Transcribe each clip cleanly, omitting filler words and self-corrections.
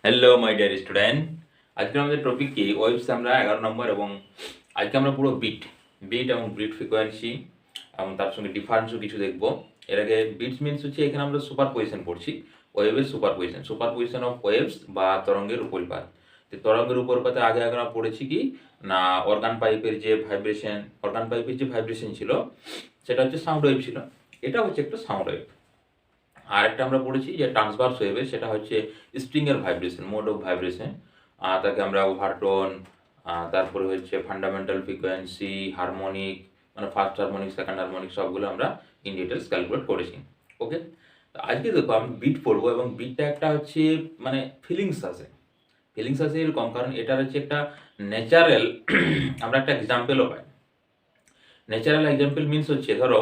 Hello my dear student, আজকে আমাদের topic কি ওয়েভস আমরা 11 নম্বর এবং আজকে আমরা পুরো বিট বিট এবং বিট ফ্রিকোয়েন্সি এবং তার সঙ্গে ডিফারেন্সও কিছু দেখব। এর আগে বিটস মিনস হচ্ছে এখানে আমরা সুপার পজিশন পড়ছি, ওয়েভের সুপার পজিশন অফ ওয়েভস বা তরঙ্গের উপরিপাত। তো তরঙ্গের উপরিপাতে আগে আমরা পড়েছি কি না অর্গান পাইপের যে ভাইব্রেশন ছিল সেটা হচ্ছে সাউন্ড ওয়েভ ছিল, এটা হচ্ছে একটা সাউন্ড ওয়েভ। আর একটা আমরা পড়েছি যে ট্রান্সভার্স ওয়েভে, সেটা হচ্ছে স্ট্রিংয়ের ভাইব্রেশন, মোড অফ ভাইব্রেশন। তাকে আমরা ওভারটোন, তারপরে হচ্ছে ফান্ডামেন্টাল ফ্রিকোয়েন্সি, হারমোনিক, মানে ফার্স্ট হারমোনিক, সেকেন্ড হারমোনিক, সবগুলো আমরা ইন ডিটেলস ক্যালকুলেট করেছি। ওকে, তো আজকে দেখো আমি বিট পড়বো এবং বিটটা একটা হচ্ছে মানে ফিলিংস আছে এরকম, কারণ এটার হচ্ছে একটা ন্যাচারাল আমরা একটা এক্সাম্পলও পাই। ন্যাচারাল এক্সাম্পল মিনস হচ্ছে ধরো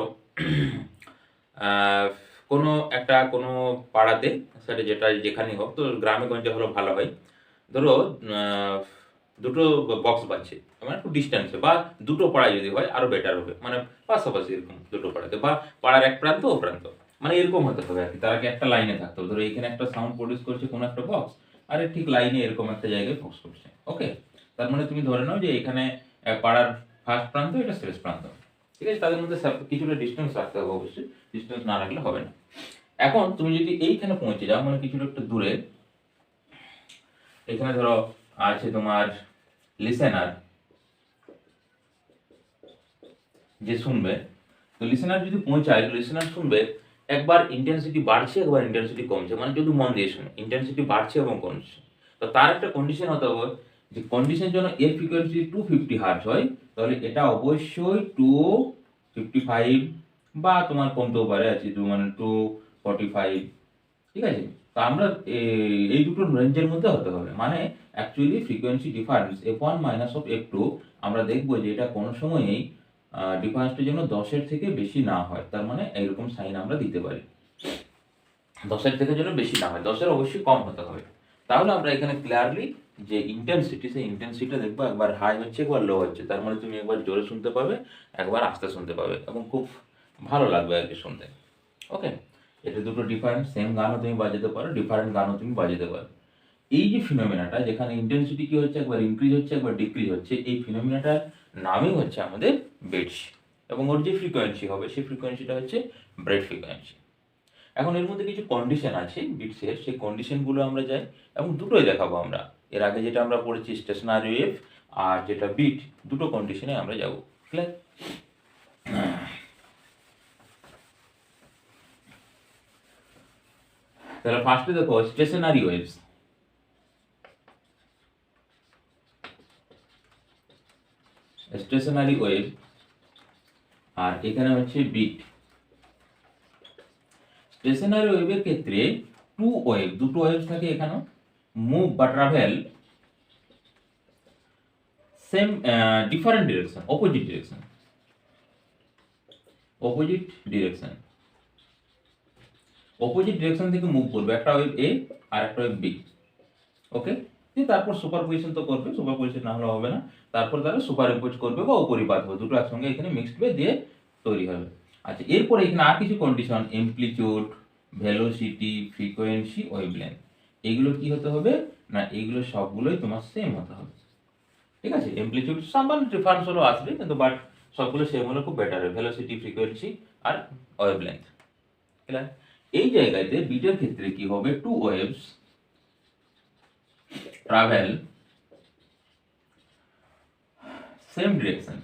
কোনো পাড়াতে, সেটা যেখানেই হোক, তো গ্রামে গঞ্জে হলো ভালো হয়। ধরো দুটো বক্স বাজছে, মানে একটু ডিস্টেন্সে, বা দুটো পাড়ায় যদি হয় আরো বেটার হবে, মানে পাশাপাশি এরকম দুটো পাড়াতে, বা পাড়ার এক প্রান্ত ও প্রান্ত, মানে এরকম হতে হবে আর কি। তার আগে একটা লাইনে থাকতে হবে। ধরো এখানে একটা সাউন্ড প্রডিউস করছে কোনো একটা বক্স, আর ঠিক লাইনে এরকম একটা জায়গায় ফোকাস করছে। ওকে, তার মানে তুমি ধরে নাও যে এখানে পাড়ার ফার্স্ট প্রান্ত, এটা শেষ প্রান্ত, ঠিক আছে। তাদের মধ্যে কিছুটা ডিস্টেন্স রাখতে হবে, অবশ্যই ডিস্টেন্স না রাখলে হবে না। এখন তুমি যদি এইখানে পৌঁছে যাও, মানে কিছুটা একটু দূরে, এখানে ধরো আছে তোমার লিসেনার যে শুনবে, তো লিসেনার যদি পৌঁছায়, লিসেনার শুনবে একবার ইন্টেন্সিটি বাড়ছে, একবার ইন্টেন্সিটি কমছে, মানে যদি মন দিয়ে শুনে ইন্টেন্সিটি বাড়ছে এবং কমছে। তো তার একটা কন্ডিশন হতে হবে যে কন্ডিশনের জন্য এর ফ্রিকোয়েন্সি 250 হার্টজ হয়, তাহলে এটা অবশ্যই 255 বা তোমার কমতেও পারে, আছে মানে 245, ঠিক আছে। তো আমরা এই দুটো রেঞ্জের মধ্যে হতে হবে, মানে actually frequency difference f1 minus of f2 আমরা দেখবো যে এটা কোনো সময়ই ডিফারেন্সটা যেন 10-এর থেকে বেশি না হয়। তার মানে এইরকম সাইন আমরা দিতে পারি, 10-এর থেকে যেন বেশি না হয়, 10-এর অবশ্যই কম হতে হবে। তাহলে আমরা এখানে ক্লিয়ারলি যে ইন্টেন্সিটি, সেই ইন্টেন্সিটিটা দেখবো একবার হাই হচ্ছে, একবার লো হচ্ছে। তার মানে তুমি একবার জোরে শুনতে পাবে, একবার আস্তে শুনতে পাবে, এবং খুব ভালো লাগবে আর কি শুনতে। ওকে, এটা দুটো ডিফারেন্ট, সেম গানও তুমি বাজাতে পারো, ডিফারেন্ট গানও তুমি বাজাতে পারো। এই যে ফিনোমিনাটা, যেখানে ইন্টেন্সিটি কি হচ্ছে, একবার ইনক্রিজ হচ্ছে, একবার ডিক্রিজ হচ্ছে, এই ফিনোমিনাটার নামই হচ্ছে আমাদের বিটস, এবং ওর যে ফ্রিকোয়েন্সি হবে সেই ফ্রিকোয়েন্সিটা হচ্ছে ব্রেড ফ্রিকোয়েন্সি। এখন এর মধ্যে কিছু কন্ডিশন আছে বিটসের, সেই কন্ডিশনগুলো আমরা যাই এবং দুটোই দেখাবো আমরা। এর আগে যেটা আমরা পড়েছি স্টেশনারি ওয়েভ আর যেটা বিট, দুটো কন্ডিশনে আমরা যাবো। ক্লিয়ার? তাহলে ফার্স্টে দেখো স্টেশনারি ওয়েভস। স্টেশনারি ওয়েভ আর এখানে হচ্ছে বিট। স্টেশনারি ওয়েভের ক্ষেত্রে দুটো ওয়েভ থাকে এখানে, মুভ বা travel same different direction, opposite direction থেকে মুভ করবে, একটা ওয়েভ এ আর একটা ওয়েভ বি। ওকে, তারপর সুপারপজিশন তো করবে, সুপারপজিশন না হলে হবে না, তারপর তারা সুপারইম্পোজ করবে বা উপরিপাত হবে, দুটো একসঙ্গে এখানে মিক্সড হয়ে দিয়ে তৈরি হবে। আচ্ছা, এরপরে এখানে আর কিছু কন্ডিশন, এমপ্লিটিউড, ভেলোসিটি, ফ্রিকোয়েন্সি, ওয়েভলেন্থ, এগুলো কি হতে হবে না, এগুলো সবগুলোই তোমার সেম হতে হবে। ঠিক আছে, এমপ্লিটিউড সামান্য ডিফারেন্স হলো আসবে, কিন্তু বাট সবগুলো সেম হলে খুব বেটার হয়, ভেলোসিটি, ফ্রিকোয়েন্সি আর ওয়েভলেন্থ। ক্লিয়ার? এই জায়গাতে বিটের ক্ষেত্রে কি হবে, two waves travel same direction,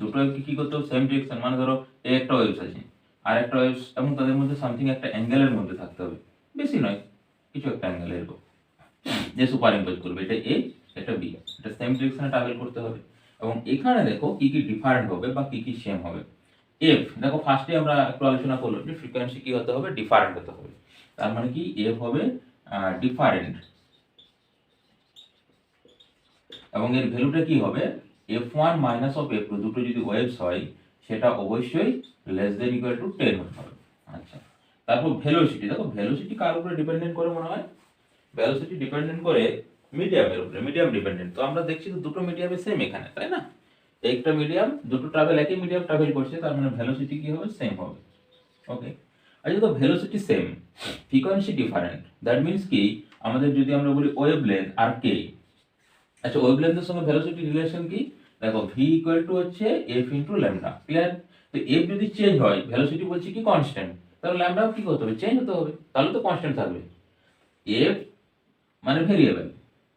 দুটো ওয়েভ কি করতে হবে, সেম ডিরেকশন, মানে ধরো এই একটা ওয়েভস আছে আর একটা ওয়েভস, এবং তাদের মধ্যে সামথিং একটা অ্যাঙ্গেলের মধ্যে থাকতে হবে, বেশি নয়, কিছু একটা অ্যাঙ্গেল এরকম যে সুপার ইম্পোজ করবে, এটা এ এটা বি, এটা সেম ডিরেকশনে ট্রাভেল করতে হবে। এবং এখানে দেখো কি কি ডিফারেন্ট হবে বা কি কি সেম হবে। এফ দেখো, ফার্স্টে আমরা একটু আলোচনা করলাম যে ফ্রিকোয়েন্সি কি হতে হবে, ডিফারেন্ট হতে হবে। তার মানে কি এফ হবে ডিফারেন্ট, এবং এর ভ্যালুটা কি হবে, f1 মাইনাস অফ f2, দুটো যদি ওয়েভস হয় সেটা অবশ্যই লেস দেন ইকুয়াল টু 10 হতে হবে। আচ্ছা, তারপর ভেলোসিটি, দেখো ভেলোসিটি কার উপরে ডিপেন্ডেন্ট করে মনে হয়, ভেলোসিটি ডিপেন্ডেন্ট করে মিডিয়ামের উপরে, মিডিয়াম ডিপেন্ডেন্ট। তো আমরা দেখছি তো দুটো মিডিয়ামে সেম এখানে, তাই না, একটা মিডিয়াম, দুটো ট্রাভেল একই মিডিয়াম ট্রাভেল করছে, তার মানে ভেলোসিটি কি হবে, সেম হবে। ওকে, আর যদি velocity same, frequency different, that means কি আমাদের যদি আমরা বলি ওয়েভ লেন্থ আর কে, আচ্ছা ওয়েভ লেন্থের সঙ্গে ভেলোসিটি রিলেশন কি, দেখো ভি ইকুয়াল টু হচ্ছে এফ ইন্টু ল্যামডা, ক্লিয়ার? তো এফ যদি চেঞ্জ হয়, ভেলোসিটি বলছি কি কনস্ট্যান্ট, তাহলে ল্যামডাও কি করতে হবে, চেঞ্জ হতে হবে, তাহলে তো কনস্ট্যান্ট থাকবে। এফ মানে ভেরিয়েবল,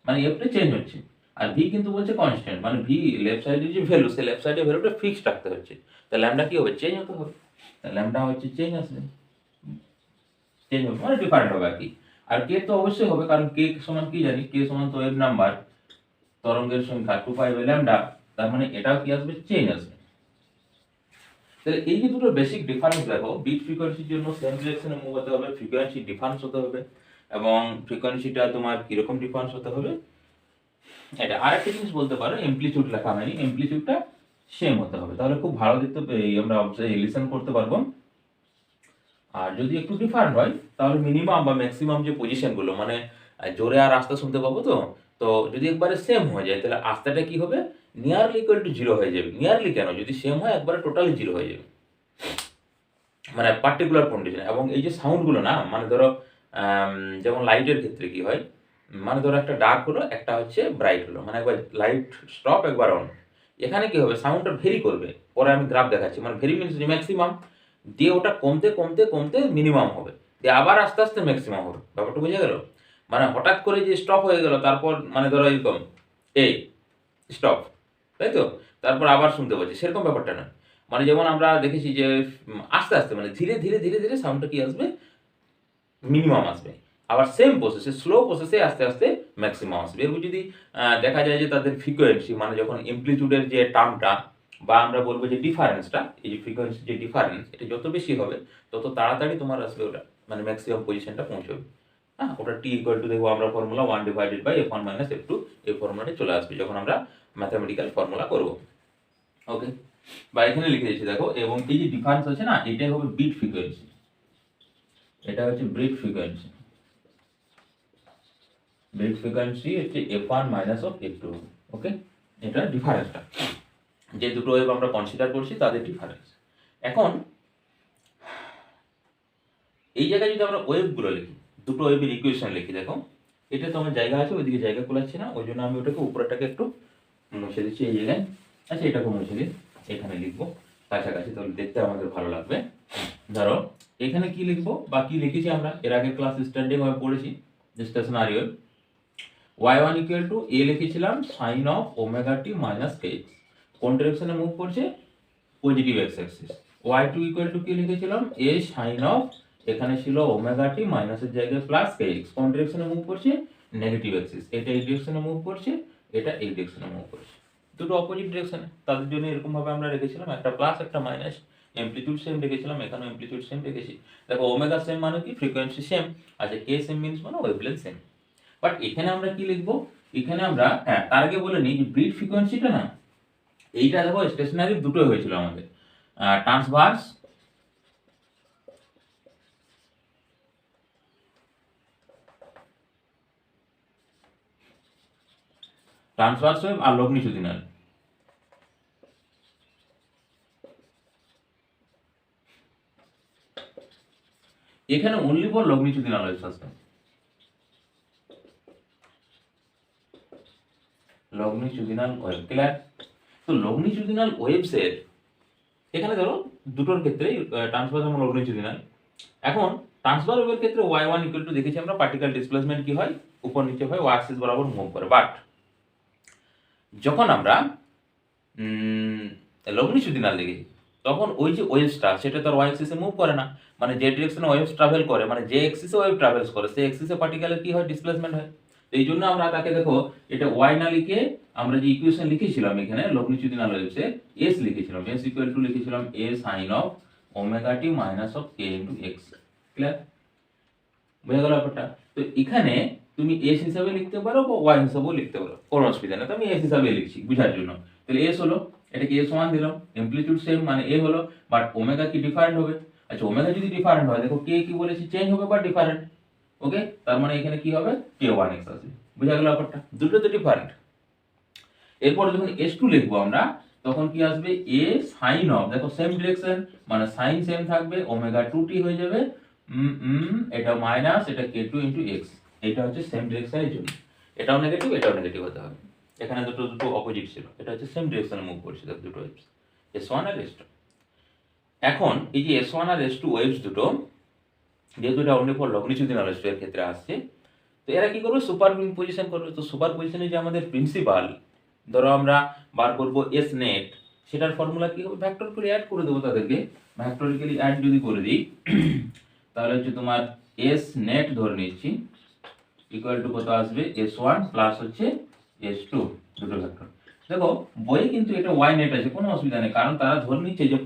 মানে এফটা চেঞ্জ হচ্ছে, আর ভি কিন্তু বলছে কনস্ট্যান্ট, মানে ভি লেফট সাইডে যে ভ্যালু, সে লেফট সাইডে ভ্যালুটা ফিক্সড রাখতে হচ্ছে, তাহলে ল্যামডা কি হবে, চেঞ্জ হতে হবে, তাহলে ল্যামডা হচ্ছে চেঞ্জ আসবে, চেঞ্জ হবে মানে ডিফারেন্ট হবে আর কি। আর কে তো অবশ্যই হবে, কারণ কে সমান কি জানি, কে সমান তো ওয়েভ নাম্বার, তরঙ্গের সংখ্যা 2π/λ, তার মানে এটাও কি আসবে, চেঞ্জ আসবে। তাহলে এই যে দুটো বেসিক ডিফারেন্স দেখো, বিট ফ্রিকোয়েন্সির জন্য সেম ডিরেকশনে মুভ হতে হবে, ফ্রিকোয়েন্সি ডিফারেন্স হতে হবে, এবং ফ্রিকোয়েন্সিটা তোমার কিরকম ডিফারেন্স হতে হবে, এটা আরেকটা জিনিস বলতে পারো, এমপ্লিটিউড লেখা হয়নি, এমপ্লিটিউডটা সেম হতে হবে, তাহলে খুব ভালো দেখতে আমরা লিসেন করতে পারবো। আর যদি একটু ডিফারেন্ট হয়, তাহলে মিনিমাম বা ম্যাক্সিমাম যে পজিশনগুলো, মানে জোরে আর আস্তে শুনতে পাবো, তো তো যদি একবারে সেম হয়ে যায়, তাহলে আস্তেটা কি হবে, নিয়ারলি ইকুয়াল টু জিরো হয়ে যাবে। নিয়ারলি কেন, যদি সেম হয় একবারে টোটালি জিরো হয়ে যাবে, মানে পার্টিকুলার কন্ডিশন। এবং এই যে সাউন্ডগুলো না, মানে ধরো যেমন লাইটের ক্ষেত্রে কি হয়, মানে ধরো একটা ডার্ক হলো, একটা হচ্ছে ব্রাইট হলো, মানে একবার লাইট স্টপ একবার অন, এখানে কি হবে, সাউন্ডটা ভেরি করবে, পরে আমি গ্রাফ দেখাচ্ছি, মানে ভেরি মিনস ম্যাক্সিমাম, দিয়ে ওটা কমতে কমতে কমতে মিনিমাম হবে, দিয়ে আবার আস্তে আস্তে ম্যাক্সিমাম হবে, ব্যাপারটা বুঝে গেল? মানে হঠাৎ করে যে স্টপ হয়ে গেল, তারপর মানে ধরো এরকম এই স্টপ, তাই তো, তারপর আবার শুনতে পাচ্ছি, সেরকম ব্যাপারটা না। মানে যেমন আমরা দেখেছি যে আস্তে আস্তে মানে ধীরে ধীরে ধীরে ধীরে সাউন্ডটা কি আসবে, মিনিমাম আসবে, আবার সেম প্রসেসে স্লো প্রসেসে আস্তে আস্তে ম্যাক্সিমাম আসবে। এরপর যদি দেখা যায় যে তাদের ফ্রিকোয়েন্সি, মানে যখন এমপ্লিটিউডের যে টার্মটা, বা আমরা বলবো যে ডিফারেন্সটা, এই যে ফ্রিকোয়েন্সি যে ডিফারেন্স, এটা যত বেশি হবে তত তাড়াতাড়ি তোমার আসবে ওটা, মানে ম্যাক্সিমাম পজিশনটা পৌঁছবে। হ্যাঁ, ওটা টি ইকুয়াল টু দেখবো আমরা ফর্মুলা 1/f1 - f2, এই ফর্মুলাটা চলে আসবে যখন আমরা ম্যাথামেটিক্যাল ফর্মুলা করব। ওকে, বা এখানে লিখে দিচ্ছি দেখো, এবং এই যে ডিফারেন্স আছে না, এটাই হবে বিট ফ্রিকোয়েন্সি, এটা হচ্ছে বিট ফ্রিকোয়েন্সি, বিট ফ্রিকোয়েন্সি হচ্ছে f1 - f2। ওকে, এটা ডিফারেন্সটা, যে দুটো ওয়েভ আমরা কনসিডার করছি তাদের ডিফারেন্স। এখন এই জায়গায় যদি আমরা ওয়েভগুলো লিখি, দুটো ওয়েভের ইকুয়েশন লিখি, দেখো এটা তো আমার জায়গা আছে, ওইদিকে জায়গা কোলাচ্ছি না, ওই জন্য আমি ওটাকে উপরেটাকে একটু মুছে দিচ্ছি এই জায়গায়। আচ্ছা এটাকে মুছে দিই, এখানে লিখবো কাছাকাছি, তাহলে দেখতে আমাদের ভালো লাগবে। ধরো এখানে কি লিখবো বা কি লিখেছি আমরা এর আগে ক্লাস স্ট্যান্ডিং ওয়েভ পড়েছি, যে stationary wave, y1 equal to a লিখেছিলাম sin of omega T minus kx, কোন ডিরেকশনে মুভ করছে, positive X axis. y2 equal to কি লিখেছিলাম, a sin অফ, এখানে ছিল ওমেগা টি, মাইনাসের জায়গায় প্লাস kx, কোন ডিরেকশনে মুভ করছে, নেগেটিভ অ্যাক্সিস, এটা এই ডিরেকশনে মুভ করছে, এটা এই ডিরেকশনে মুভ করছে, দুটো অপোজিট ডিরেকশনে, তাদের জন্য এরকম ভাবে আমরা রেখেছিলাম, একটা প্লাস একটা মাইনাস, এমপ্লিটিউড সেম রেখেছিলাম, এখানে এমপ্লিটিউড সেম রেখেছি। দেখো ওমেগা সেম মানে কি, ফ্রিকোয়েন্সি সেম, আচ্ছা কে সেম মিন্স মানে ওয়েভলেন্থ সেম। বাট এখানে আমরা কি লিখবো, এখানে আমরা তার আগে বলে নিই যে ব্রিড ফ্রিকোয়েন্সিটা না, এইটা দেখো স্টেশনারি দুটোই হয়েছিল আমাদের, ট্রান্সভার্স ট্রান্সভার্স ওয়েভ আর লগ্নিচুদিনাল। এখানে অনলি ফর লগ্নিচুদিনাল ওয়েভ আসবে, লগ্নিচুদিনাল ওয়েভ, ক্লিয়ার? তো লগ্নিচুদিনাল ওয়েভসের এখানে ধরো দুটোর ক্ষেত্রে ট্রান্সভার্স এবং লগ্নিচুদিনাল। এখন ট্রান্সভার্স ওয়েভের ক্ষেত্রে y1 ইকুয়াল টু দেখেছি আমরা, পার্টিকেল ডিসপ্লেসমেন্ট কি হয়, উপর নিচে হয়, y অ্যাক্সিস বরাবর মুভ করে। বাট যখন আমরা লগ্নিচুদিনাল দেখেছি, তখন ওই যে ওয়েভসটা সেটা তো আর y অ্যাক্সিসে মুভ করে না, মানে যে ডিরেকশনে ওয়েভস ট্রাভেল করে, মানে যে অ্যাক্সিসে ওয়েভ ট্রাভেলস করে সেই অ্যাক্সিসে পার্টিকেলের কি হয়, ডিসপ্লেসমেন্ট হয়। এই জন্য আমরা তাকে দেখো এটা y না লিখে আমরা যে ইকুয়েশন লিখেছিলাম এখানে লগ্নিচুদিনাল ওয়েভসে s লিখেছিলাম, s ইকুয়াল টু লিখেছিলাম a sin of omega T minus of k into x, clear? বুঝে গেল ব্যাপারটা? তো এখানে তুমি s হিসাবে লিখতে পারো বা y হিসাবেও লিখতে পারো, কোনো অসুবিধা নেই, তো আমি s হিসাবে লিখছি বুঝার জন্য। তাহলে s হলো, এটাকে a সমান দিলাম, এমপ্লিটিউড সেম মানে a হলো, বাট ওমেগা কি ডিফারেন্ট হবে। আচ্ছা ওমেগা যদি ডিফারেন্ট হয়, দেখো k কি বলেছি, চেঞ্জ হবে বা ডিফারেন্ট। ওকে, তার মানে এখানে কি হবে, k1x আসবে, বুঝা গেল ব্যাপারটা, দুটো তো ডিফারেন্ট। এরপর যখন s2 লিখবো আমরা, তখন কি আসবে এ সাইন অফ, দেখো সেম ডিরেকশন মানে সাইন সেম থাকবে, ওমেগা 2t হয়ে যাবে, এটা মাইনাস এটা k2 ইনটু x, এটা হচ্ছে সেম ডিরেকশনের জন্য, এটাও নেগেটিভ হতে হবে, এখানে দুটো অপোজিট ছিল, এটা হচ্ছে সেম ডিরেকশনে মুভ করছে দুটো ওয়েভস s1 আর s2। এখন এই যে s1 আর s2 ওয়েভস দুটো, যেহেতু এটা অনলি ফর লংজিটিউডিনাল এর ক্ষেত্রে আসছে, তো এরা কি করবে সুপার পজিশন করবে। তো সুপার পজিশনে যে আমাদের প্রিন্সিপাল, ধরো আমরা বার করব এস নেট, সেটার ফর্মুলা কি হবে, ভেক্টরিক্যালি অ্যাড করে দেবো তাদেরকে, ভেক্টরিক্যালি অ্যাড যদি করে দিই তাহলে হচ্ছে তোমার এস নেট ধরে নিচ্ছি ইকুয়াল টু কত আসবে s1 প্লাস হচ্ছে s2 দুটো ভেক্টর। দেখো বইয়ে কিন্তু এটা ওয়াই নেট আছে, কোনো অসুবিধা নেই, কারণ তারা ধরে নিচ্ছে যে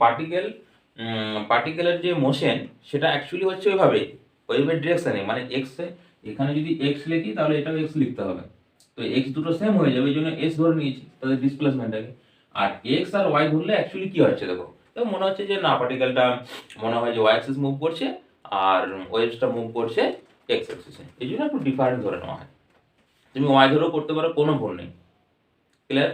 পার্টিকেলের যে মোশন সেটা অ্যাকচুয়ালি হচ্ছে ওইভাবে ওয়েভের ডিরেকশনে, মানে এক্স, এখানে যদি এক্স লিখি তাহলে এটাও এক্স লিখতে হবে, তো এক্স দুটো সেম হয়ে যাবে, এই জন্য এস ধরে নিয়েছি তাদের ডিসপ্লেসমেন্টটাকে। আর এক্স আর ওয়াই ধরলে অ্যাকচুয়ালি কি হচ্ছে দেখো, তো মনে হচ্ছে যে না পার্টিকেলটা মনে হয় যে ওয়াই অ্যাক্সিস মুভ করছে আর ওয়েভসটা মুভ করছে এক্স অ্যাক্সিসে, এই জন্য একটু ডিফারেন্ট ধরে নেওয়া হয়। তুমি ওয়াই ধরেও করতে পারো, কোনো ভুল নেই। Clear?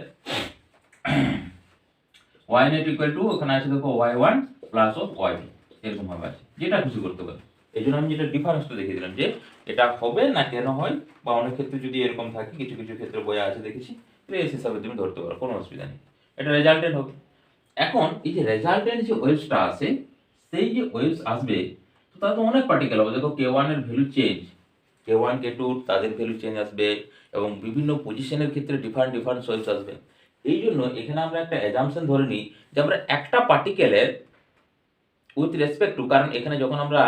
Y net equal to ওখানে আছে দেখো y1 প্লাস অফ y2, এরকম ভাবে আছে, যেটা খুশি করতে পারো। এই জন্য আমি যেটা ডিফারেন্সটা দেখিয়ে দিলাম যে এটা হবে না কেন হয়, বা অনেক ক্ষেত্রে যদি এরকম থাকে, কিছু কিছু ক্ষেত্রে বইয়ে আছে দেখেছি, এই হিসাবে তুমি ধরতে পারো, কোনো অসুবিধা নেই, এটা রেজাল্টেন্ট হবে। এখন এই যে রেজাল্টেন্ট যে ওয়েভসটা আছে, সেই যে ওয়েভস আসবে, তো তার তো অনেক পার্টিকেল হবে, দেখো k1 এর ভ্যালু চেঞ্জ, k1 k2 তাদের ভ্যালু চেঞ্জ আসবে, এবং বিভিন্ন পজিশনের ক্ষেত্রে ডিফারেন্ট ওয়েভস আসবে। এই জন্য এখানে আমরা একটা অ্যাজাম্পশন ধরে নিই যে আমরা একটা পার্টিকেলের উইথ রেসপেক্ট টু, কারণ এখানে যখন আমরা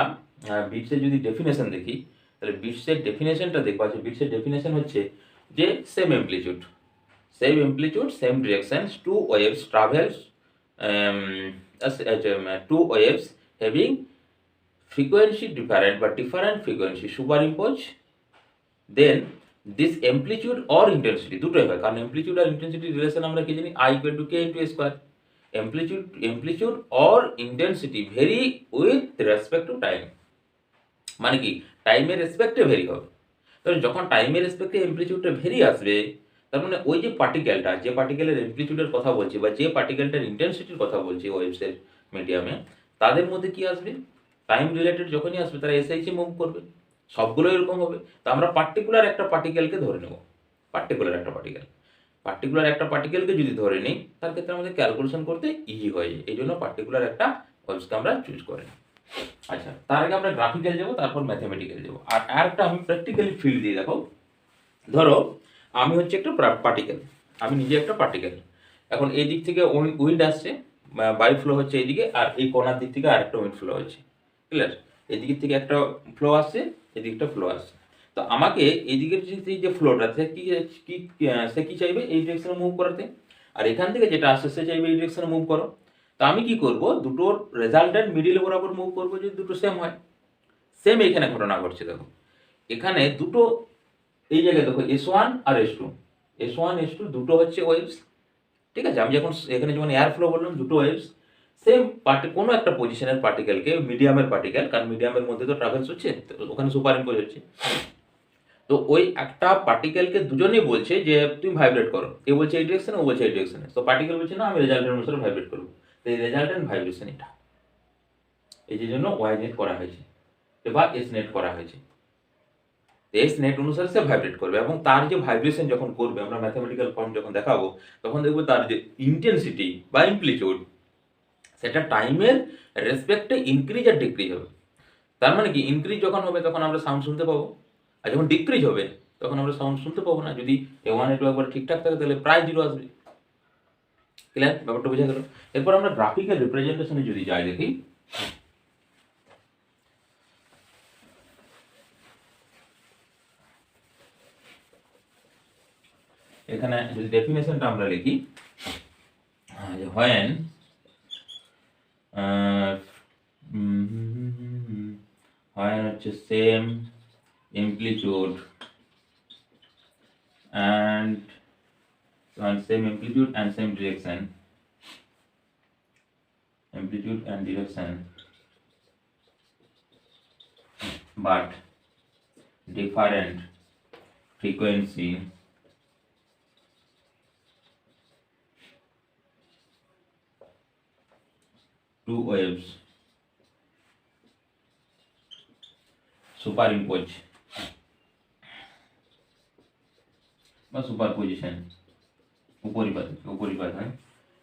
বিটসের যদি ডেফিনেশন দেখি, তাহলে বিটসের ডেফিনেশনটা দেখবো, আছে বিটসের ডেফিনেশন হচ্ছে যে same amplitude same directions, two waves travels, two waves having frequency different but different frequency superimpose, then this amplitude or intensity দুটোই হয়, কারণ amplitude আর intensity রিলেশন আমরা কি জানি, I equal to k into a square, amplitude or intensity vary with respect to time, মানে কি টাইমের রেসপেক্টে very হবে। তাহলে যখন টাইমের রেসপেক্টে অ্যামপ্লিটিউডটা ভেরি আসবে, তার মানে ওই যে পার্টিকেলটা, যে পার্টিকেলের অ্যামপ্লিটিউডের কথা বলছি বা যে পার্টিকেলটার ইন্টেন্সিটির কথা বলছি ওয়েভসের মিডিয়ামে, তাদের মধ্যে কি আসবে, টাইম রিলেটেড যখনই আসবে তারা এসআইসি মুভ করবে, সবগুলো এরকম হবে। তো আমরা পার্টিকুলার একটা পার্টিকেলকে ধরে নেব, পার্টিকুলার একটা পার্টিকেলকে যদি ধরে নিই, তার ক্ষেত্রে আমাদের ক্যালকুলেশন করতে ইজি হয়ে যায়, এই জন্য পার্টিকুলার একটা ওয়েভসকে আমরা চুজ করে নিই। আচ্ছা, তার আগে আমরা গ্রাফিক্যাল যাবো, তারপর ম্যাথমেটিক্যাল যাবো। আর আরেকটা আমি প্র্যাকটিক্যালি ফিল দিয়ে দেখো, ধরো আমি হচ্ছে একটা পার্টিকেল, আমি নিজে একটা পার্টিকেল, এখন এই দিক থেকে উইন্ড আসছে, বায়ু ফ্লো হচ্ছে এইদিকে, আর এই কোনার দিক থেকে আরেকটা উইন্ড ফ্লো হচ্ছে। ক্লিয়ার? এদিক থেকে একটা ফ্লো আসছে, এদিকটা ফ্লো আসছে। তো আমাকে এইদিকের যে ফ্লোটা সে কি চাইবে, এই ডিরেকশনে মুভ করাতে, আর এখান থেকে যেটা আসছে সে চাইবে এই ডিরেকশনে মুভ করো। তো আমি কি করব, দুটোর রেজাল্টেন্ট মিডিল বরাবর মুভ করবো, যদি দুটো সেম হয়। সেম এখানে ঘটনা ঘটছে, দেখো এখানে দুটো, এই জায়গায় দেখো S1 আর S2 দুটো হচ্ছে ওয়েভস, ঠিক আছে। আমি যখন এখানে যেমন এয়ার ফ্লো বললাম, দুটো ওয়েভস সেম কোনো একটা পজিশনের পার্টিকেলকে, মিডিয়ামের পার্টিকেল, কারণ মিডিয়ামের মধ্যে তো ট্রাভেলস হচ্ছে, ওখানে সুপার ইম্পোজ হচ্ছে, তো ওই একটা পার্টিকেলকে দুজনেই বলছে যে তুমি ভাইব্রেট করো, এ বলছে এই ডিরেকশনে, ও বলছে এই ডিরেকশনে, তো পার্টিকেল বলছে না আমি রেজাল্টের অনুসারে ভাইব্রেট করবো, তো এই রেজাল্টেন্ট ভাইব্রেশন এটা, এই যে জন্য ওয়াই নেট করা হয়েছে বা এস নেট করা হয়েছে। এস নেট অনুসারে সে ভাইব্রেট করবে, এবং তার যে ভাইব্রেশন যখন করবে, আমরা ম্যাথমেটিক্যাল ফর্ম যখন দেখাবো, তখন দেখবো তার যে ইন্টেন্সিটি বা অ্যামপ্লিটিউড, সেটা টাইমের রেসপেক্টে ইনক্রিজ আর ডিক্রিজ হবে। তার মানে কি ইনক্রিজ যখন হবে তখন আমরা সাউন্ড শুনতে পাবো, আর যখন ডিক্রিজ হবে তখন আমরা সাউন্ড শুনতে পাবো না। যদি A1 A2 একবার ঠিকঠাক থাকে তাহলে প্রায় জিরো আসবে। ক্লিয়ার? ব্যাপারটা বোঝা গেল। এরপর আমরা গ্রাফিক্যাল রিপ্রেজেন্টেশনে যদি যাই, দেখি এখানে যদি ডেফিনেশনটা আমরা লিখি, when হচ্ছে same amplitude and same direction, but different frequency two waves superimpose বা সুপারপজিশন উপরিপাত হয়,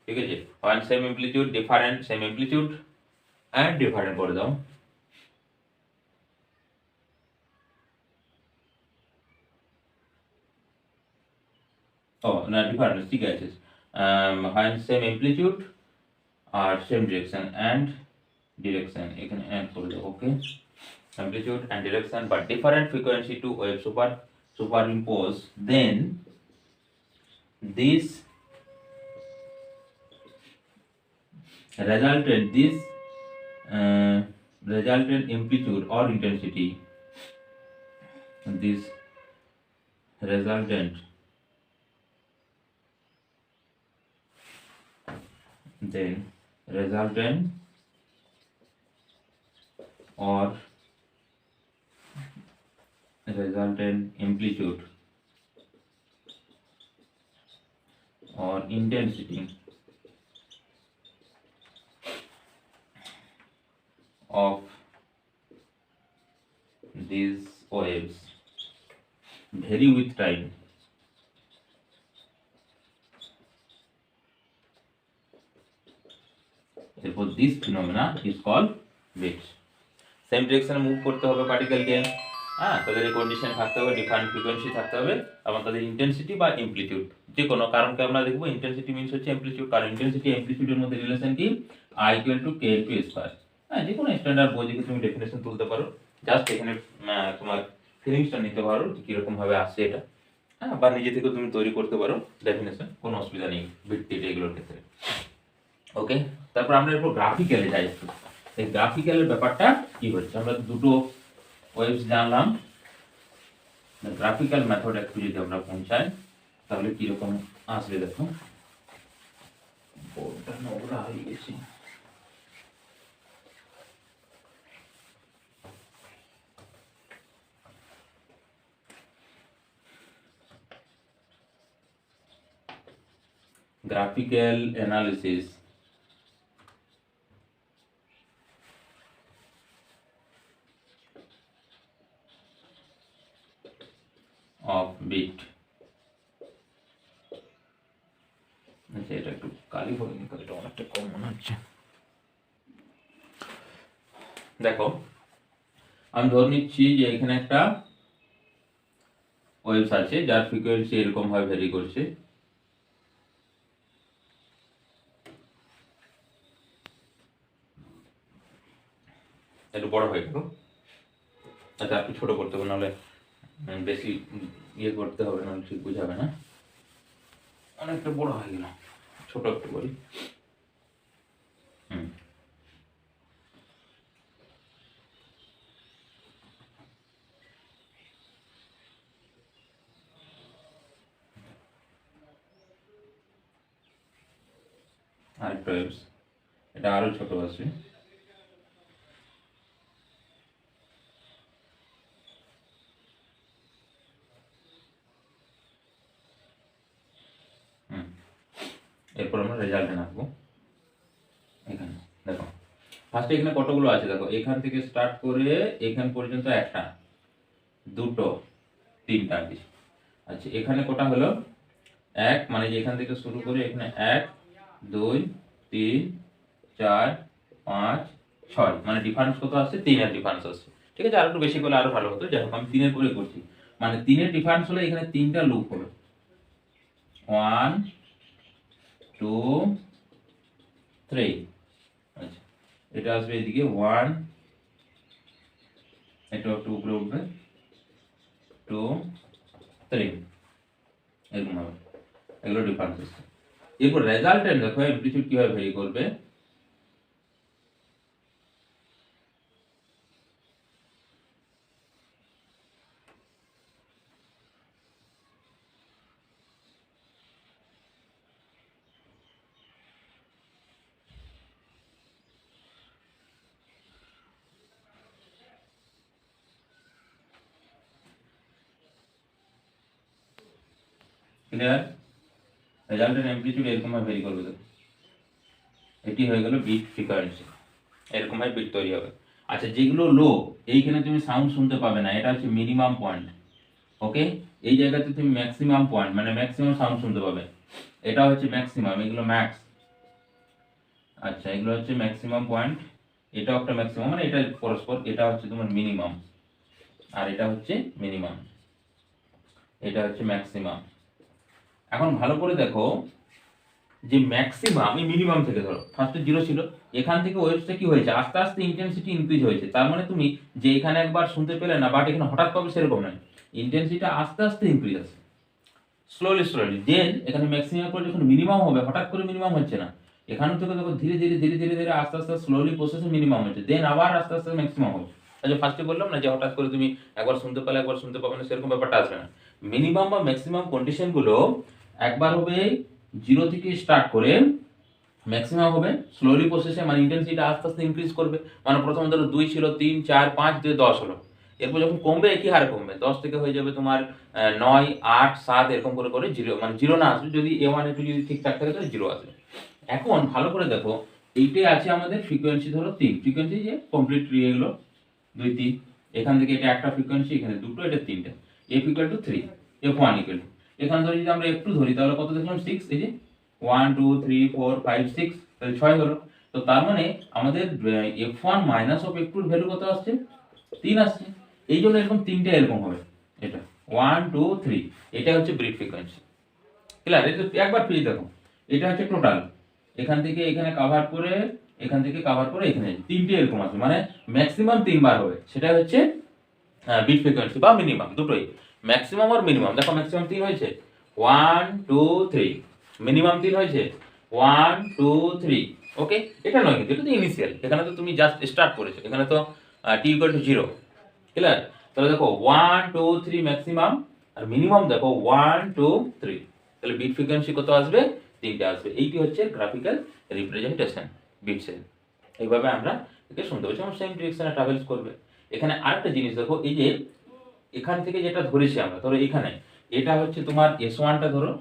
ঠিক আছে। One same amplitude different same amplitude and different করে দাও। ও না ডিফারেন্ট ঠিক আছে। ওয়ান সেম অ্যামপ্লিটিউড আর সেম ডিরেকশন এখানে অ্যাড করে দাও। ওকে, amplitude and direction but different frequency to wave superimpose, then this resultant amplitude or intensity, this resultant or resultant amplitude or intensity of these waves vary with time. Therefore, this phenomena is called waves. Same ডিরেকশনে move করতে হবে পার্টিকেলকে, হ্যাঁ, তাদের এই condition থাকতে হবে, different frequency থাকতে হবে, এবং তাদের ইন্টেন্সিটি বা অ্যামপ্লিটিউড যে কোনো কারণকে আমরা দেখবো ইন্টেন্সিটি মিন্স হচ্ছে অ্যামপ্লিটিউড, কারণ ইন্টেন্সিটি অ্যামপ্লিটিউডের মধ্যে রিলেশন কি I ইকুয়াল টু কে টু স্কয়ার। হ্যাঁ, যে কোনো স্ট্যান্ডার্ড বই থেকে তুমি ডেফিনেশন তুলতে পারো, জাস্ট এখানে তোমার ফিলিংসটা নিতে পারো কিরকম ভাবে আসছে এটা, হ্যাঁ, বা নিজে থেকে তুমি তৈরি করতে পারো ডেফিনেশন, কোনো অসুবিধা নেই ভিত্তিতে এগুলোর ক্ষেত্রে। ওকে, তারপর আমরা এরপর গ্রাফিক্যালে যাই। এই গ্রাফিক্যালের ব্যাপারটা কি হচ্ছে, আমরা দুটো ওয়েভস জানলাম, গ্রাফিক্যাল মেথড একটু যদি আমরা পৌঁছাই তাহলে কিরকম আসবে দেখো। বোর্ডটা নোংরা হয়ে গেছে। Graphical analysis of bit। আচ্ছা, এটা একটু কালি হয়নি, কালিটা অনেকটা কম মনে হচ্ছে। দেখো, আমি ধরে নিচ্ছি যে এখানে একটা ওয়েভস আছে যার ফ্রিকোয়েন্সি এরকম ভাবে ভ্যারি করছে, একটু বড় হয়ে গেল। আচ্ছা, একটু ছোট করতে হবে, নাহলে বেশি ইয়ে করতে হবে, নাহলে ঠিক বুঝাবে না। অনেকটা বড় হয়ে গেল, ছোট একটু করি। আরেকটা ওয়েভস, এটা আরো ছোট আছে। এরপর আমরা রেজাল্টে নামবো। এখানে দেখো, ফার্স্টে এখানে কতগুলো আছে দেখো, এখান থেকে স্টার্ট করে এখান পর্যন্ত একটা, দুটো, তিনটা আছে। আচ্ছা, এখানে কটা হলো এক, মানে যে এখান থেকে শুরু করে এখানে 1 2 3 4 5 6, মানে ডিফারেন্স কত আসছে, 3 এর ডিফারেন্স আসছে। ঠিক আছে, আর একটু বেশি করলে আরো ভালো হতো, যাই হোক আমি 3 এর করে করছি। মানে 3 এর ডিফারেন্স হলে এখানে তিনটা লুপ হবে, 1 2 3। আচ্ছা, এটা আসবে এদিকে 1, এটা একটু উপরে উঠবে 2 3, এরকম হবে, এগুলো ডিফারেন্স আসছে। এরপর রেজাল্টেন্ট দেখো অ্যামপ্লিটিউড কিভাবে ভ্যারি করবে। ক্লিয়ার, রেজাল্টেন্ট অ্যামপ্লিটিউড এরকম ভাবে ভ্যারি করবে। দেখো, এটি হয়ে গেল বিট ফ্রিকোয়েন্সি। এরকম ভাবে বিট তৈরি হবে। আচ্ছা, যেগুলো লো, এইখানে তুমি সাউন্ড শুনতে পাবে না, এটা হচ্ছে মিনিমাম পয়েন্ট। ওকে, এই জায়গাতে তুমি ম্যাক্সিমাম পয়েন্ট মানে ম্যাক্সিমাম সাউন্ড শুনতে পাবে, এটা হচ্ছে ম্যাক্সিমাম, এগুলো ম্যাক্স। আচ্ছা, এগুলো হচ্ছে ম্যাক্সিমাম পয়েন্ট, এটাও একটা ম্যাক্সিমাম, মানে এটা পরস্পর, এটা হচ্ছে তোমার মিনিমাম, আর এটা হচ্ছে মিনিমাম, এটা হচ্ছে ম্যাক্সিমাম। এখন ভালো করে দেখো যে ম্যাক্সিমাম এই মিনিমাম থেকে ধরো ফার্স্টে জিরো ছিল, এখান থেকে ওয়েভসটা কি হয়েছে, আস্তে আস্তে ইন্টেন্সিটি ইনক্রিজ হয়েছে। তার মানে তুমি যে এখানে একবার শুনতে পেলে না, বাট এখানে হঠাৎ পাবে সেরকম নয়, ইন্টেন্সিটি আস্তে আস্তে ইনক্রিজ আছে, স্লোলি স্লোলি। দেন এখানে ম্যাক্সিমাম পর যখন মিনিমাম হবে, হঠাৎ করে মিনিমাম হচ্ছে না, এখান থেকে দেখো ধীরে ধীরে ধীরে ধীরে ধীরে আস্তে আস্তে স্লোলি প্রসেসে মিনিমাম হচ্ছে, দেন আবার আস্তে আস্তে ম্যাক্সিমাম হবে। আচ্ছা, ফার্স্টে বললাম না যে হঠাৎ করে তুমি একবার শুনতে পেলে একবার শুনতে পাবে না, সেরকম ব্যাপারটা আসবে না। মিনিমাম বা ম্যাক্সিমাম কন্ডিশন গুলো একবার হবে জিরো থেকে স্টার্ট করে ম্যাক্সিমাম হবে স্লোলি প্রসেসে, মানে ইন্টেন্সিটি আস্তে আস্তে ইনক্রিজ করবে। মানে প্রথম ধরো 2 ছিল, 3, 4, 5, 2, 10 হলো, এরপর যখন কমবে একই হারে কমবে, 10 থেকে হয়ে যাবে তোমার 9, 8, 7, এরকম করে করে জিরো, মানে জিরো না আসবে, যদি A1 A2 যদি ঠিকঠাক থাকে তাহলে জিরো আসবে। এখন ভালো করে দেখো, এইটাই আছে আমাদের ফ্রিকোয়েন্সি ধরো 3, ফ্রিকোয়েন্সি যে কমপ্লিট এগুলো 2, 3, এখান থেকে এটা একটা ফ্রিকোয়েন্সি, এখানে দুটো, এটা তিনটে, f equal to 3, f1 equal to, এখানে ধরে যদি আমরা f2 ধরি তাহলে কত দেখলাম 6, এই যে 1 2 3 4 5 6, তাহলে 6 হলো। তো তার মানে আমাদের f1 মাইনাস অফ f2 এর ভ্যালু কত আসছে, 3 আসছে। এই জন্য এরকম তিনটে এরকম হবে, এটা 1 2 3, এটা হচ্ছে ব্রিড ফ্রিকোয়েন্সি। ক্লিয়ার? এটা একবার ফ্রি দেখো, এটা হচ্ছে টোটাল, এখান থেকে এখানে কভার করে, এখান থেকে কভার করে এখানে, তিনটে এরকম আছে, মানে ম্যাক্সিমাম তিনবার হবে, সেটা হচ্ছে বিট ফ্রিকোয়েন্সি বা মিনিমাম, দুটোই ম্যাক্সিমাম আর মিনিমাম। দেখো ম্যাক্সিমাম 3 হয়েছে, 1 2 3, মিনিমাম 3 হয়েছে 1 2 3। ওকে, এটা নয় কিন্তু, এটা তো ইনিশিয়াল, এখানে তো তুমি জাস্ট স্টার্ট করেছো, এখানে তো t ইকুয়াল টু 0। ক্লিয়ার? তাহলে দেখো 1 2 3 ম্যাক্সিমাম, আর মিনিমাম দেখো 1 2 3, তাহলে বিট ফ্রিকোয়েন্সি কত আসবে, তিনটে আসবে। এইটি হচ্ছে গ্রাফিক্যাল রিপ্রেজেন্টেশন বিটসের। এইভাবে আমরা একে শুনতে পাচ্ছি, এবং সেম ডিরেকশনে ট্রাভেলস করবে। এখানে আরেকটা জিনিস দেখো, এই যে এখান থেকে যেটা ধরেছি আমরা, ধরো এখানে এটা হচ্ছে তোমার S1টা, ধরো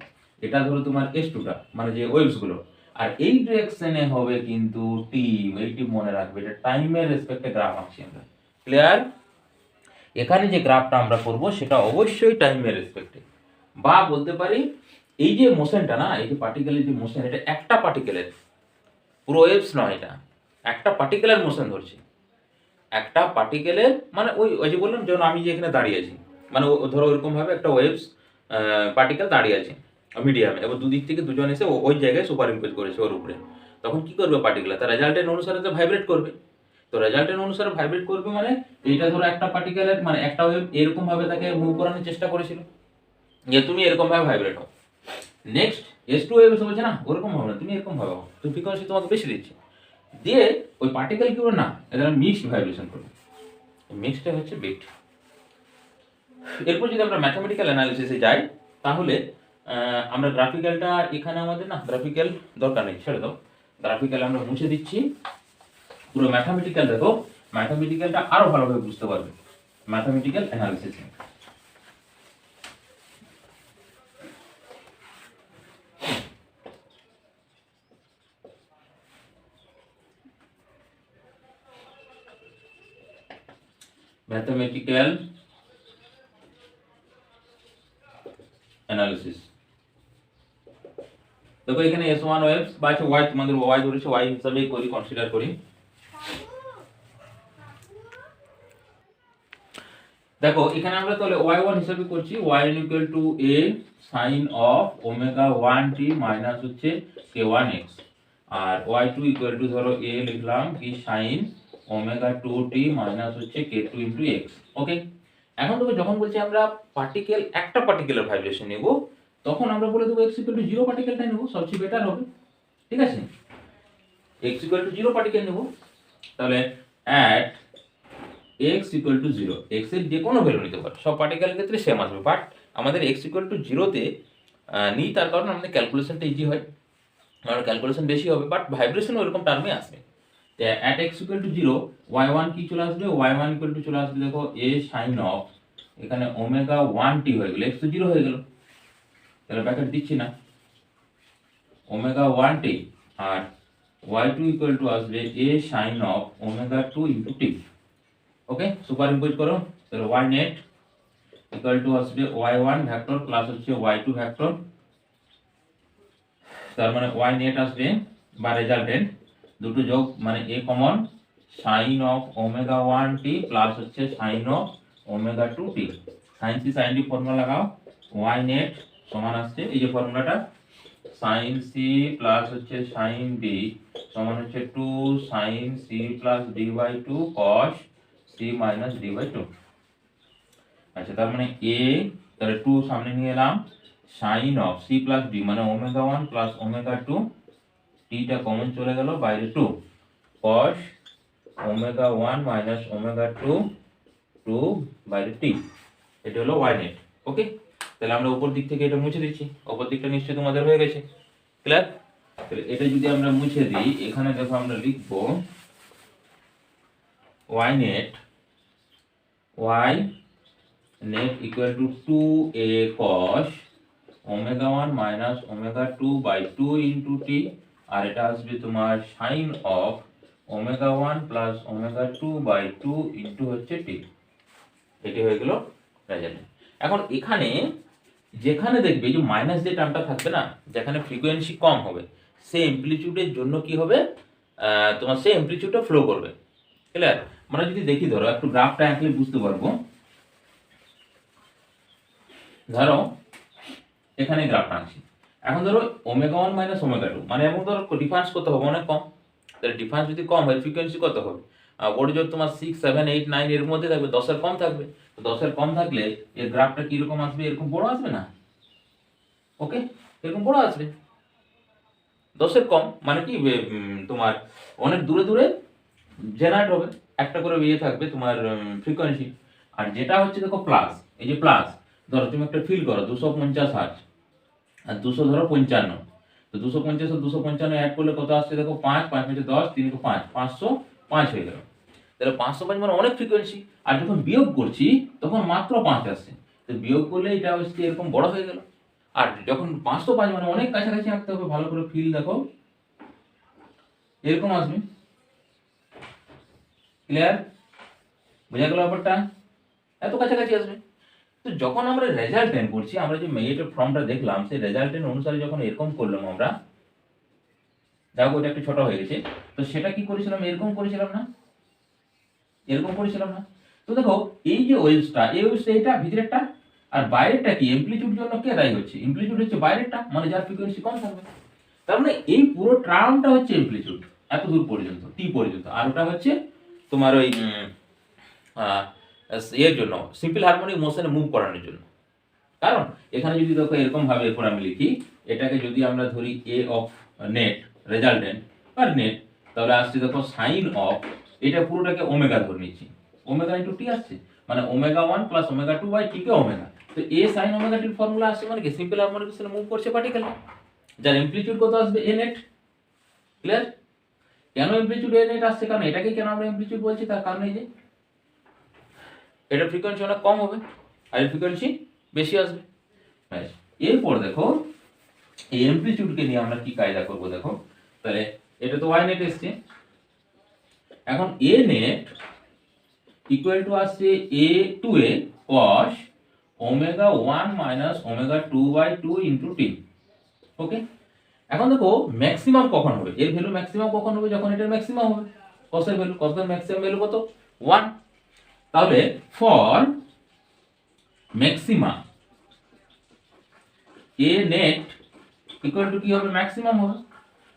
এটা ধরো তোমার S2টা, মানে যে ওয়েভস গুলো, আর এই ডিরেকশনে হবে কিন্তু টিম, এইটি মনে রাখবে, এটা টাইমের রেসপেক্টে গ্রাফ আঁকছি আমরা। ক্লিয়ার? এখানে যে গ্রাফটা আমরা করব সেটা অবশ্যই টাইমের রেসপেক্টে, বা বলতে পারি এই যে মোশনটা না, এই যে পার্টিকেলের যে মোশন, এটা একটা পার্টিকেলের, পুরো ওয়েভস নয়, এটা একটা পার্টিকেলের মোশন ধরছি, একটা পার্টিকেলের, মানে ওই ওই যে বললাম যেমন আমি যে এখানে দাঁড়িয়ে আছি, মানে ধরো ওইরকম ভাবে একটা ওয়েভস পার্টিকেল দাঁড়িয়ে আছে মিডিয়ামে, এবং দুদিক থেকে দুজন এসে ওই জায়গায় সুপার ইম্পোজ করেছে ওর উপরে, তখন কি করবে পার্টিকেল, তার রেজাল্টের অনুসারে তো ভাইব্রেট করবে। তো রেজাল্টের অনুসারে ভাইব্রেট করবে, মানে এইটা ধরো একটা পার্টিকেলের, মানে একটা ওয়েভ এরকম ভাবে তাকে মুভ করানোর চেষ্টা করেছিল যে তুমি এরকম ভাবে ভাইব্রেট হও। নেক্সট S2 ওয়েভ এসে বলছে না ওরকম হবে না, তুমি এরকম ভাবে হও, তুমি ফ্রিকোয়েন্সি তোমাকে বেশি দিচ্ছে, দিয়ে ওই পার্টিকেল কি করবে না, এটা মিক্সড ভাইব্রেশন করবে, মিক্সটা হচ্ছে বিট। এরপর যদি আমরা ম্যাথমেটিক্যাল অ্যানালিসিসে যাই, তাহলে আমরা গ্রাফিক্যালটা, এখানে আমাদের না গ্রাফিক্যাল দরকার নেই, ছেড়ে দাও, গ্রাফিক্যাল আমরা মুছে দিচ্ছি, পুরো ম্যাথমেটিক্যাল দেখো, ম্যাথমেটিক্যালটা আরো ভালোভাবে বুঝতে পারবে ম্যাথমেটিক্যাল অ্যানালিসিস। ম্যাথমেটিক্যাল অ্যানালিসিস দেখো, এখানে S1 ওয়েভস বা y, তোমাদের y ধরেছে, y হিসাবে করি, কনসিডার করি। দেখো এখানে আমরা তাহলে y1 হিসাবে করছি, y equal to a sin of omega 1t minus হচ্ছে k1x, আর y2 ইকুয়াল টু ধরো a লিখলাম কি sin ওমেগা 2t মাইনাস হচ্ছে k2 ইনটু x। ওকে, এখন দেখো যখন বলছি আমরা পার্টিকেল, একটা পার্টিকেলের ভাইব্রেশন নেব, তখন আমরা বলে দেবো x ইকুয়াল টু 0 পার্টিকেলটাই নেব, সবচেয়ে বেটার হবে। ঠিক আছে, x ইকুয়াল টু 0 পার্টিকেল নেব, তাহলে at x equal to 0, x এর যে কোনো ভ্যালু নিতে পারো, সব পার্টিকেলের ক্ষেত্রে সেম আসবে, বাট আমাদের x ইকুয়াল টু 0 তে নিই, তার কারণে আমাদের ক্যালকুলেশনটা ইজি হয়, কারণ ক্যালকুলেশন বেশি হবে, বাট ভাইব্রেশন ওরকম টার্মে আসবে। At x equal to 0, y1 কি চলে আসবে, y1 ইকুয়াল টু চলে আসবে দেখো a sin অফ, এখানে ওমেগা 1t হয়ে গেল, x তো 0 হয়ে গেল, তাহলে ব্র্যাকেট দিচ্ছি না, ওমেগা 1t, আর y2 ইকুয়াল টু আসবে a sin of omega 2 into t। Okay, superimpose করো, তাহলে y নেট ইকুয়াল টু আসবে y1 ভেক্টর প্লাস হচ্ছে y2 ভেক্টর, তার মানে y নেট আসবে বা রেজাল্টেন্ট দুটো যোগ মানে a common sin of omega 1t plus হচ্ছে sin of omega 2t। sin c sin d formula লাগাও, y নেট সমান আসছে এই যে ফর্মুলাটা sin c প্লাস হচ্ছে sin d সমান হচ্ছে 2 sin c প্লাস d by 2 cos c minus d by 2। আচ্ছা, তার মানে a, তাহলে 2 সামনে নিয়ে এলাম, sin of c প্লাস d মানে ওমেগা 1 প্লাস ওমেগা 2, t টা কমন চলে গেল বাইরে 2 cos ওমেগা 1 মাইনাস ওমেগা 2 2 বাইরে t। এটা হলো y নেট। ওকে, তাহলে আমরা উপর দিক থেকে এটা মুছে দিচ্ছি, উপর দিকটা নিশ্চয়ই তোমাদের হয়ে গেছে, ক্লিয়ার। তাহলে এটা যদি আমরা মুছে দিই, এখানে দেখো আমরা লিখব y net equal to 2a cos omega 1 minus omega 2 by 2 into t, আর এটা আসবে তোমার sin of omega 1 plus omega 2 by 2 into হচ্ছে t। এটি হয়ে গেল রেজাল্ট। এখন এখানে যেখানে দেখবে যে মাইনাস যে টার্মটা থাকবে না, যেখানে ফ্রিকোয়েন্সি কম হবে, সেই অ্যামপ্লিটিউডের জন্য কি হবে, তোমার সেই অ্যামপ্লিটিউডটা ফ্লো করবে, ক্লিয়ার। মানে যদি দেখি, ধরো একটু গ্রাফটা আঁকলে বুঝতে পারবো। ধরো এখানে গ্রাফটা আঁকছি, এখন ধরো ওমেগা 1 মাইনাস ওমেগা 2 মানে, এবং ধরো ডিফারেন্স কত হবে, অনেক কম। তাহলে ডিফারেন্স যদি কম হয় ফ্রিকোয়েন্সি কত হবে, বড় জোর তোমার 6 7 8 9 এর মধ্যে থাকবে, 10 এর কম থাকবে। তো 10 এর কম থাকলে এর গ্রাফটা কি রকম আসবে, এরকম বড় আসবে না? ওকে, এরকম বড় আসবে। 10 এর কম মানে কি, তোমার অনেক দূরে দূরে জেনারেট হবে, একটা করে ইয়ে থাকবে তোমার ফ্রিকোয়েন্সি। আর যেটা হচ্ছে দেখো প্লাস, এই যে প্লাস, ধরো তুমি একটা ফিল করো 250 হার্জ আর 200 ধরো 55, তো 250 আর 255 অ্যাড করলে কত আসছে দেখো, 5 5 5 10 3 5 505 হয়ে গেল। তাহলে 505 মানে অনেক ফ্রিকোয়েন্সি। আর যখন বিয়োগ করছি তখন মাত্র 5 আসছে, তো বিয়োগ করলে এটা হচ্ছে এরকম বড় হয়ে গেল। আর যখন 505 মানে অনেক কাছাকাছি আঁকতে হবে, ভালো করে ফিল দেখো, এরকম আসবে, ক্লিয়ার, বোঝা গেল ব্যাপারটা, এত কাছাকাছি আসবে। তো যখন আমরা রেজাল্টেন্ট করছি, আমরা যে মেয়েটের ফর্মটা দেখলাম, সেই রেজাল্টেন্ট অনুসারে যখন এরকম করলাম আমরা, দেখো ওটা একটু ছোট হয়ে গেছে, তো সেটা কি করেছিলাম, এরকম করেছিলাম না, এরকম করেছিলাম না। তো দেখো এই যে ওয়েভসটা, এই ওয়েভসটা এটা ভিতরেরটা, আর বাইরেরটা কি, অ্যামপ্লিটিউড জন্য কে দায়ী হচ্ছে, অ্যামপ্লিটিউড হচ্ছে বাইরেরটা, মানে যার ফ্রিকোয়েন্সি কম থাকবে। তার মানে এই পুরো টার্মটা হচ্ছে অ্যামপ্লিটিউড এত দূর পর্যন্ত, টি পর্যন্ত, আর ওটা হচ্ছে তোমার ওই এর জন্য, সিম্পল হারমোনিক মোশনে মুভ করানোর জন্য। কারণ এখানে যদি দেখো এরকম ভাবে এরপর আমি লিখি, এটাকে যদি আমরা ধরি এ অফ নেট রেজাল্টেন্ট আর নেট, তাহলে আসছে দেখো সাইন অফ, এটা পুরোটাকে ওমেগা ধরে নিচ্ছি, ওমেগা ইনটু টি আসছে, মানে omega 1 plus omega 2 by T কে ওমেগা। তো এ সাইন ওমেগা টির ফর্মুলা আসছে মানে কি, সিম্পল হারমোনিক মোশনে মুভ করছে পার্টিকেল, যার অ্যামপ্লিটিউড কত আসবে, এ নেট, ক্লিয়ার। কেন অ্যামপ্লিটিউড এ নেট আসছে, কারণ এটাকে কেন আমরা অ্যামপ্লিটিউড বলছি, তার কারণ এই যে এটা ফ্রিকোয়েন্সি অনেক কম হবে আর এর ফ্রিকোয়েন্সি বেশি আসবে। এরপর দেখো এই অ্যামপ্লিটিউডকে নিয়ে আমরা কি কায়দা করব, দেখো তাহলে এটা তো y নেট এসছে, এখন a নেট ইকুয়াল টু আসছে a two a cos omega 1 minus omega 2 by 2 into t। Okay, এখন দেখো ম্যাক্সিমাম কখন হবে, এর ভ্যালু ম্যাক্সিমাম কখন হবে, যখন এটার ম্যাক্সিমাম হবে, cos এর ভ্যালু, cos এর ম্যাক্সিমাম ভ্যালু কত, 1। তাহলে for maxima a net equal to কি হবে, ম্যাক্সিমাম হবে।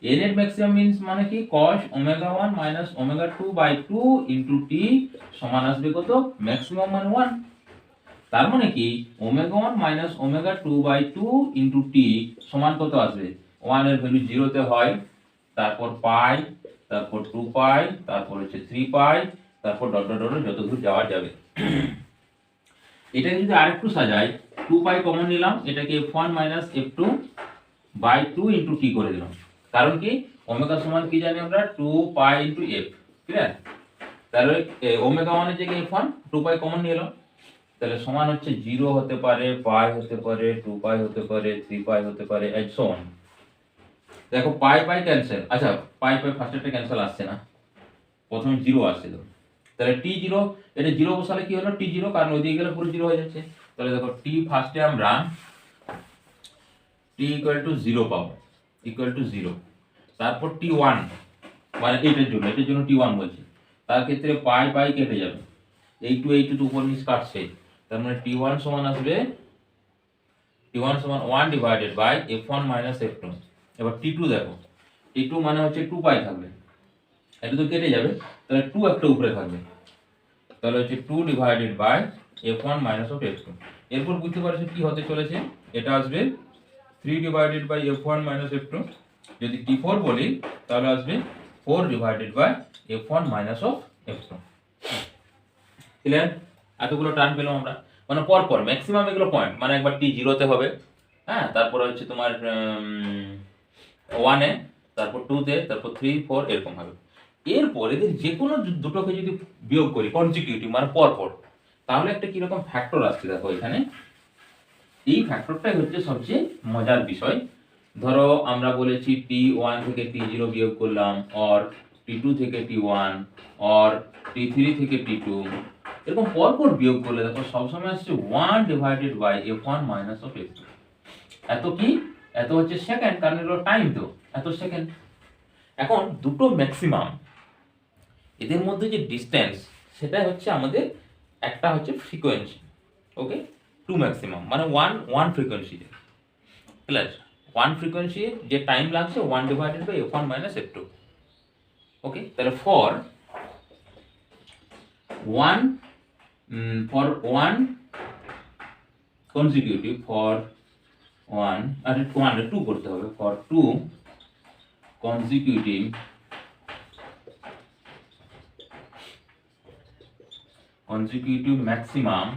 a নেট ম্যাক্সিমাম মিন্স মানে কি, cos omega 1 minus omega 2 by 2 into t সমান আসবে কত, ম্যাক্সিমাম মানে 1। তার মানে কি omega 1 minus omega 2 by 2 into t সমান কত আসবে, 1 এর ভ্যালু 0 তে হয়, তারপর পাই, তারপর 2 পাই, তারপর হচ্ছে 3 পাই, তারপর ডট ডট ডট যত দূর যাওয়া যাবে। এটাকে যদি আরেকটু সাজাই, 2 পাই কমন নিলাম, এটাকে f1 minus f2 by 2 into t করে দিলাম। কারণ কি, ওমেগা সমান কি জানি আমরা, 2 পাই ইনটু f, ক্লিয়ার। তাহলে ওমেগা 1 এর জায়গায় f1, 2 পাই কমন নিয়ে এলাম, তাহলে সমান হচ্ছে 0 হতে পারে, পাই হতে পারে, 2 পাই হতে পারে, 3 পাই হতে পারে, and so on। দেখো পাই পাই ক্যান্সেল, আচ্ছা পাই পাই ফার্স্টেরটা ক্যান্সেল আসছে না, প্রথমে জিরো আসছে তো, তাহলে টি জিরো, এটা জিরো বসালে কি হলো টি জিরো, কারণ ওইদিকে গেলে পুরো জিরো হয়ে যাচ্ছে। তাহলে দেখো টি ফার্স্টে আমরা টি ইকুয়াল টু জিরো পাবো, ইকুয়াল টু জিরো। তারপর টি ওয়ান, মানে এটার জন্য টি ওয়ান বলছি, তার ক্ষেত্রে পাই পাই কেটে যাবে, এই টু উপর নিচ কাটছে, তার মানে টি ওয়ান সমান আসবে টি ওয়ান সমান one divided by F one minus F two. এবার টি টু দেখো, টি টু মানে হচ্ছে টু পাই থাকবে, এটা তো কেটে যাবে, তাহলে টু একটা উপরে থাকবে, তাহলে হচ্ছে two divided by F one minus of F two. এরপর বুঝতে পারছো কি হতে চলেছে, এটা আসবে three divided by F one minus F two. যদি টি ফোর বলি তাহলে আসবে four divided by F one minus of F two. Clear? এতগুলো টার্ম পেলাম আমরা, মানে পর পর ম্যাক্সিমাম এগুলো পয়েন্ট, মানে একবার টি জিরোতে হবে, হ্যাঁ, তারপরে হচ্ছে তোমার ওয়ানে, তারপর টুতে, তারপর থ্রি ফোর এরকম হবে। এরপর এদের যে কোনো দুটোকে যদি বিয়োগ করি কনজিকিউটিভ মানে পর পর, তাহলে একটা কিরকম ফ্যাক্টর আসছে দেখো এখানে। এই ফ্যাক্টরটাই হচ্ছে সবচেয়ে মজার বিষয়। ধরো আমরা বলেছি টি ওয়ান থেকে টি জিরো বিয়োগ করলাম, অর টি টু থেকে T one, or T three থেকে টি টু, এরকম পরপর বিয়োগ করলে দেখো সবসময় আসছে one divided by F one minus of F two. এত কি, এত হচ্ছে সেকেন্ড, কারণ এগুলো টাইম তো, এত সেকেন্ড। এখন দুটো ম্যাক্সিমাম, এদের মধ্যে যে ডিস্টেন্স সেটা হচ্ছে আমাদের, একটা হচ্ছে ফ্রিকোয়েন্সি, ওকে, টু ম্যাক্সিমাম মানে one frequency, clear? One frequency যে টাইম লাগছে one divided by F one minus F two, okay. তাহলে for one consecutive, for one, আর ওয়ান টু করতে হবে, ফর টু কনজিকিউটিভ maximum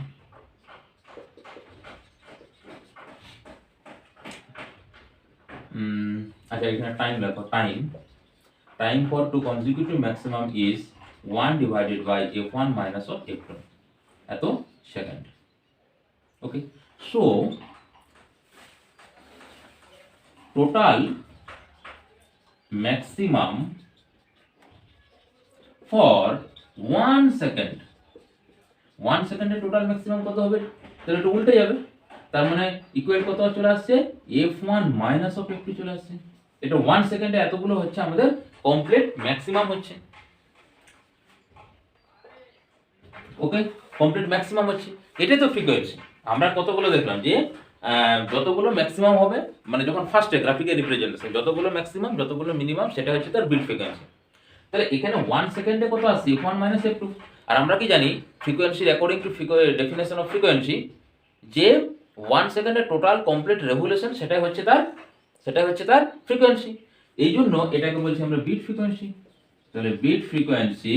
আচ্ছা এখানে টাইম লেখো, time for two consecutive maximum is 1 divided by f1 minus of f2, এত second, okay. So total maximum for 1 second, 1 সেকেন্ডে total maximum কত হবে, তাহলে এটা উল্টে যাবে, তার মানে ইকুয়াল কত চলে আসছে f1 মাইনাস অফ f2 চলে আসছে। এটা 1 সেকেন্ডে এতগুলো হচ্ছে আমাদের কমপ্লিট ম্যাক্সিমাম হচ্ছে, ওকে, কমপ্লিট ম্যাক্সিমাম হচ্ছে। এটাই তো ফ্রিকোয়েন্সি। আমরা কতগুলো দেখলাম যে যতগুলো ম্যাক্সিমাম হবে, মানে যখন ফার্স্টে গ্রাফিকের রিপ্রেজেন্টেশন যতগুলো ম্যাক্সিমাম যতগুলো মিনিমাম সেটা হচ্ছে তার বিট ফ্রিকোয়েন্সি। তাহলে এখানে 1 সেকেন্ডে কত আসছে f1 মাইনাস f2। আর আমরা কি জানি frequency according to definition of frequency, যে 1 সেকেন্ডের টোটাল কমপ্লিট রেভলিউশন সেটাই হচ্ছে তার ফ্রিকোয়েন্সি। এই জন্য এটাকে বলছি আমরা বিট ফ্রিকোয়েন্সি। তাহলে বিট ফ্রিকোয়েন্সি